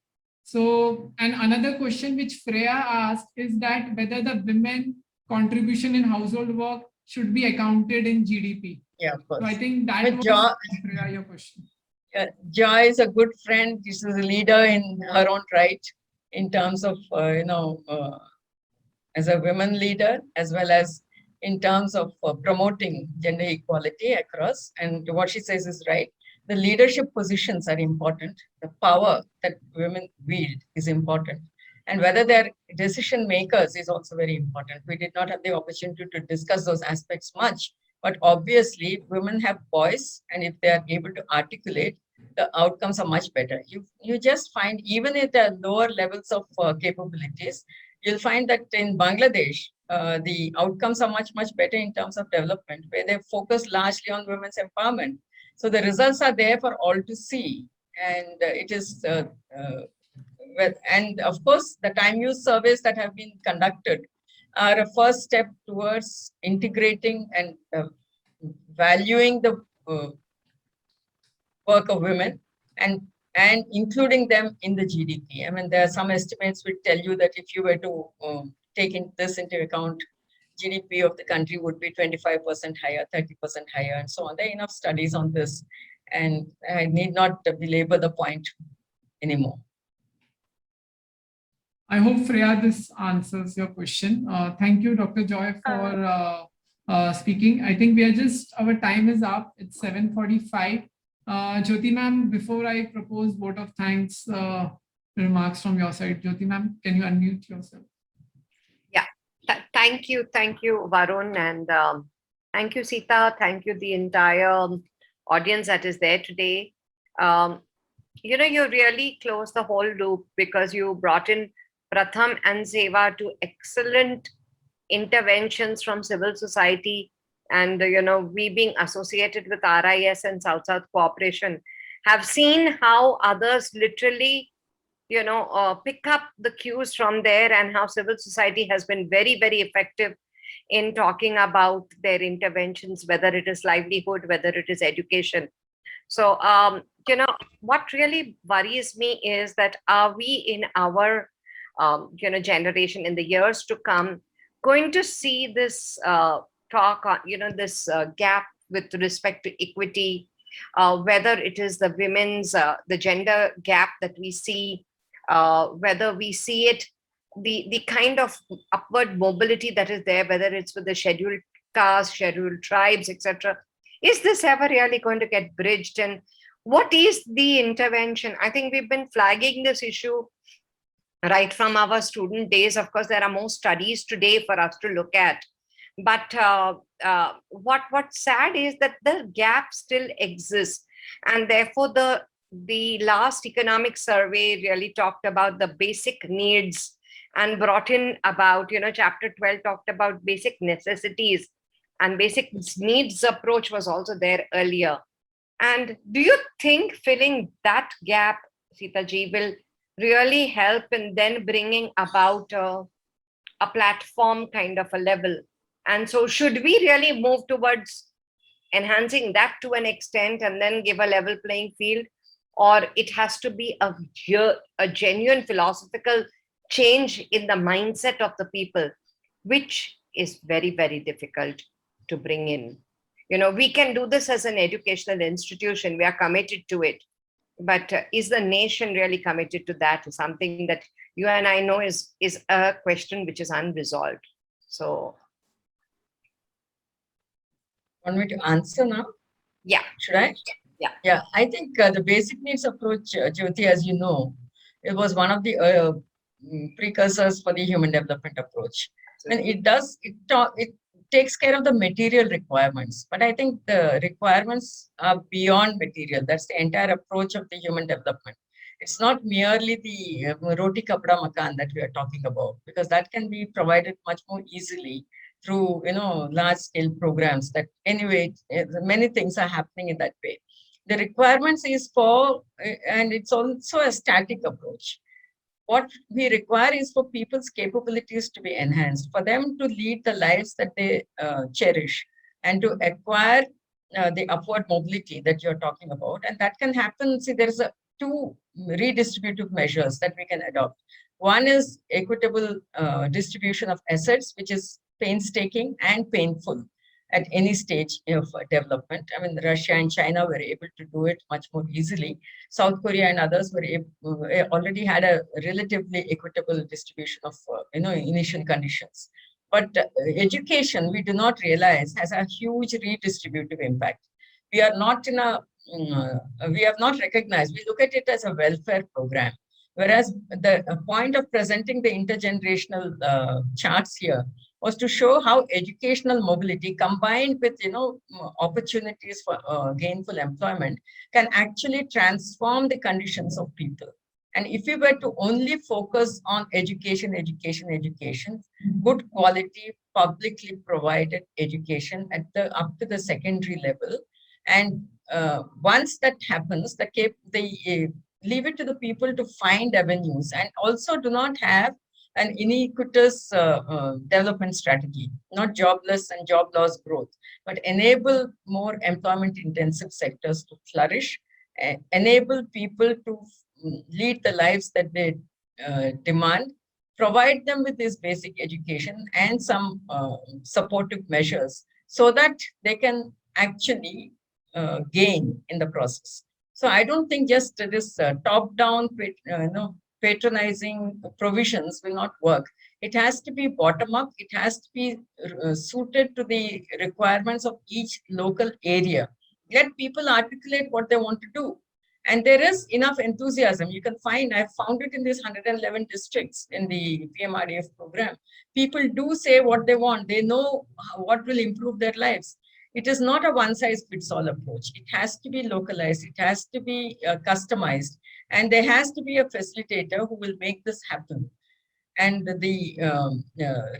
So, and another question which Freya asked is that whether the women contribution in household work should be accounted in GDP. Yeah, of course. So I think that was Freya, your question. Joy is a good friend. She's a leader in her own right in terms of, as a women leader, as well as in terms of promoting gender equality across. And what she says is right. The leadership positions are important. The power that women wield is important. And whether they're decision makers is also very important. We did not have the opportunity to discuss those aspects much, but obviously women have voice, and if they are able to articulate, the outcomes are much better. You just find, even at the lower levels of capabilities, you'll find that in Bangladesh, the outcomes are much better in terms of development, where they focus largely on women's empowerment. So the results are there for all to see, and it is, and of course, the time use surveys that have been conducted are a first step towards integrating and valuing the work of women and including them in the GDP. I mean, there are some estimates which tell you that if you were to take this into account, GDP of the country would be 25% higher, 30% higher, and so on. There are enough studies on this, and I need not belabor the point anymore. I hope, Freya, this answers your question. Thank you, Dr. Joy, for speaking. I think we are just, our time is up. It's 7:45. Jyoti ma'am, before I propose vote of thanks, remarks from your side. Jyoti ma'am, can you unmute yourself? Thank you, Varun, and thank you, Sita. Thank you, the entire audience that is there today. You really closed the whole loop, because you brought in Pratham and Seva to excellent interventions from civil society, and we being associated with RIS and South-South Cooperation have seen how others literally pick up the cues from there, and how civil society has been very, very effective in talking about their interventions, whether it is livelihood, whether it is education. So, what really worries me is that are we in our, generation, in the years to come, going to see this talk on, this gap with respect to equity, whether it is the women's, the gender gap that we see, whether we see it, the kind of upward mobility that is there, whether it's with the scheduled castes, scheduled tribes, etc. Is this ever really going to get bridged? And what is the intervention? I think we've been flagging this issue right from our student days. Of course, there are more studies today for us to look at. But what's sad is that the gap still exists. And therefore, the last economic survey really talked about the basic needs and brought in about, chapter 12 talked about basic necessities, and basic needs approach was also there earlier. And do you think filling that gap, Sita ji, will really help in then bringing about a platform kind of a level? And so should we really move towards enhancing that to an extent and then give a level playing field, or it has to be a genuine philosophical change in the mindset of the people, which is very, very difficult to bring in. We can do this as an educational institution. We are committed to it. But is the nation really committed to that? Is something that you and I know is a question which is unresolved. So. Want me to answer now? Yeah. Should I? Yeah. Yeah, I think the basic needs approach, Jyoti, as you know, it was one of the precursors for the human development approach. And it takes care of the material requirements, but I think the requirements are beyond material. That's the entire approach of the human development. It's not merely the roti kapda makan that we are talking about, because that can be provided much more easily through large scale programs. That anyway, many things are happening in that way. The requirements is for, and it's also a static approach. What we require is for people's capabilities to be enhanced, for them to lead the lives that they cherish, and to acquire the upward mobility that you're talking about. And that can happen. See, there's two redistributive measures that we can adopt. One is equitable distribution of assets, which is painstaking and painful at any stage of development. I mean, Russia and China were able to do it much more easily. South Korea and others were already had a relatively equitable distribution of initial conditions. But education, we do not realize, has a huge redistributive impact. We are not we have not recognized. We look at it as a welfare program, whereas the point of presenting the intergenerational charts here was to show how educational mobility combined with opportunities for gainful employment can actually transform the conditions of people. And if we were to only focus on education, good quality, publicly provided education at up to the secondary level, and once that happens, they leave it to the people to find avenues, and also do not have an iniquitous development strategy, not jobless and job loss growth, but enable more employment intensive sectors to flourish, enable people to lead the lives that they demand, provide them with this basic education and some supportive measures so that they can actually gain in the process. So I don't think just this top-down patronizing provisions will not work. It has to be bottom-up. It has to be suited to the requirements of each local area. Let people articulate what they want to do. And there is enough enthusiasm. You can find, I've found it in these 111 districts in the PMRDF program. People do say what they want. They know what will improve their lives. It is not a one-size-fits-all approach. It has to be localized. It has to be customized. And there has to be a facilitator who will make this happen. And the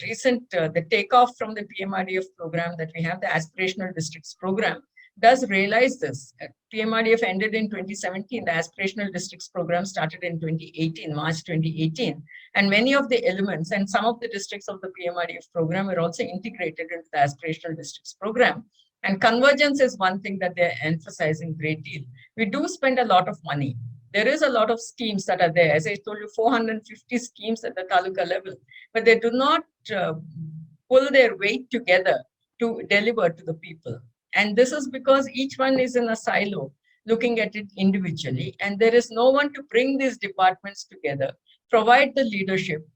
recent the takeoff from the PMRDF program that we have, the Aspirational Districts program, does realize this. PMRDF ended in 2017. The Aspirational Districts program started in 2018, March 2018. And many of the elements and some of the districts of the PMRDF program are also integrated into the Aspirational Districts program. And convergence is one thing that they're emphasizing a great deal. We do spend a lot of money. There is a lot of schemes that are there. As I told you, 450 schemes at the taluka level, but they do not pull their weight together to deliver to the people. And this is because each one is in a silo, looking at it individually, and there is no one to bring these departments together, provide the leadership,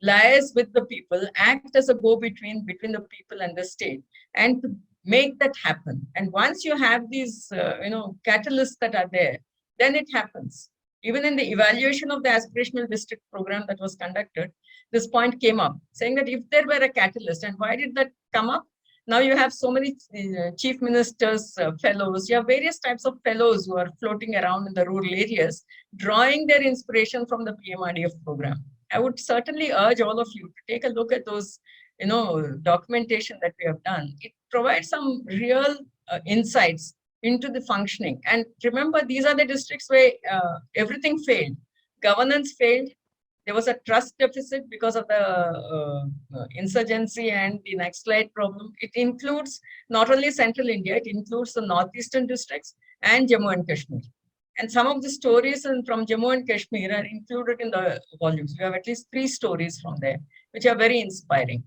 liaise with the people, act as a go-between between the people and the state, and to make that happen. And once you have these, catalysts that are there, then it happens. Even in the evaluation of the Aspirational District program that was conducted, this point came up, saying that if there were a catalyst, and why did that come up? Now you have so many chief ministers, fellows, you have various types of fellows who are floating around in the rural areas, drawing their inspiration from the PMRDF program. I would certainly urge all of you to take a look at those, documentation that we have done. It provides some real insights into the functioning. And remember, these are the districts where everything failed. Governance failed, there was a trust deficit because of the insurgency and the Naxalite problem. It includes not only central India, it includes the northeastern districts and Jammu and Kashmir. And some of the stories from Jammu and Kashmir are included in the volumes. We have at least 3 stories from there, which are very inspiring.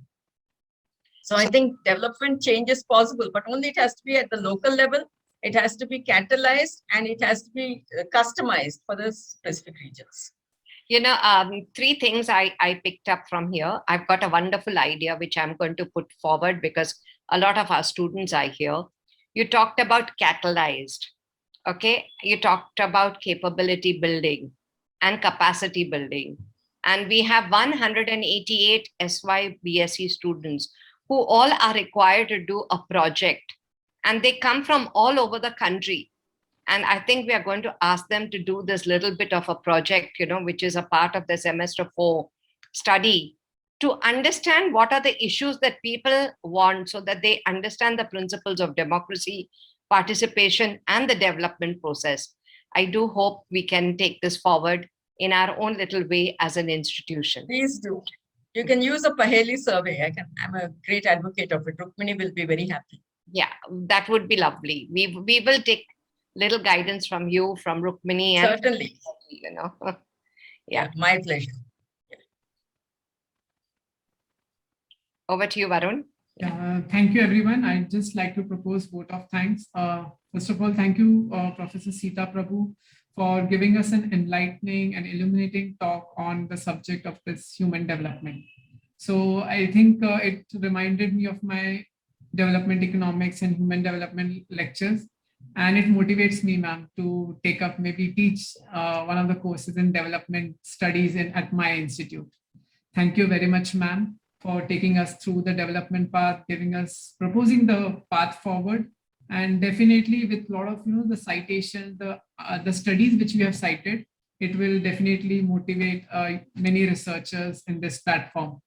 So I think development change is possible, but only it has to be at the local level. It has to be catalyzed and it has to be customized for the specific regions. 3 things I picked up from here. I've got a wonderful idea which I'm going to put forward because a lot of our students are here. You talked about catalyzed. Okay, you talked about capability building and capacity building. And we have 188 SY BSc students who all are required to do a project. And they come from all over the country. And I think we are going to ask them to do this little bit of a project, which is a part of the semester 4 study, to understand what are the issues that people want so that they understand the principles of democracy, participation, and the development process. I do hope we can take this forward in our own little way as an institution. Please do. You can use a Paheli survey. I'm a great advocate of it. Rukmini will be very happy. Yeah, that would be lovely. We will take little guidance from you, from Rukmini. And, certainly. Yeah. My pleasure. Over to you, Varun. Thank you, everyone. I'd just like to propose vote of thanks. First of all, thank you, Professor Sita Prabhu, for giving us an enlightening and illuminating talk on the subject of this human development. So I think it reminded me of my development economics and human development lectures. And it motivates me, ma'am, to take up, maybe teach one of the courses in development studies at my institute. Thank you very much, ma'am, for taking us through the development path, proposing the path forward. And definitely with a lot of, the citations, the studies which we have cited, it will definitely motivate many researchers in this platform.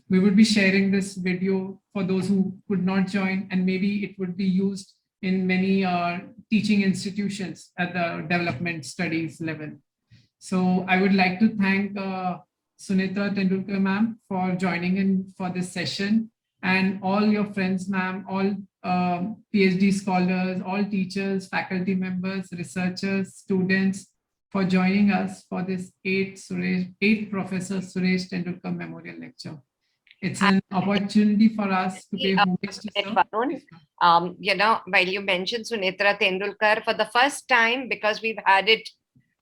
We would be sharing this video for those who could not join, and maybe it would be used in many teaching institutions at the development studies level. So I would like to thank Sunitra Tendulkar ma'am for joining in for this session, and all your friends, ma'am, all PhD scholars, all teachers, faculty members, researchers, students, for joining us for this 8th Professor Suresh Tendulkar Memorial Lecture. It's an opportunity for us to pay homage to Varun, while you mentioned Sunitra Tendulkar, for the first time, because we've had it,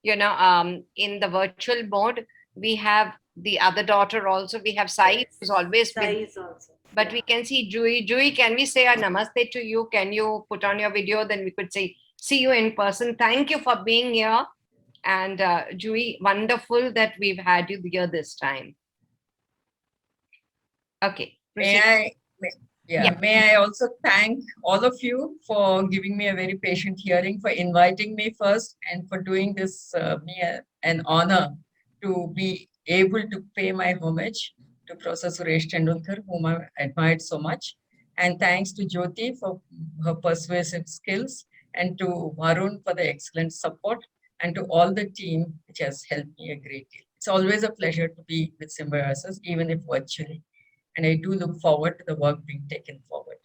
in the virtual mode, we have the other daughter also. We have Sai, who's always been. Also. But we can see Jui. Jui, can we say a namaste to you? Can you put on your video? Then we could say, see you in person. Thank you for being here. And Jui, wonderful that we've had you here this time. Okay. May I also thank all of you for giving me a very patient hearing, for inviting me first, and for doing this an honor to be able to pay my homage to Professor Suresh Tendulkar, whom I admired so much. And thanks to Jyoti for her persuasive skills, and to Varun for the excellent support, and to all the team which has helped me a great deal. It's always a pleasure to be with Symbiosis, even if virtually. And I do look forward to the work being taken forward.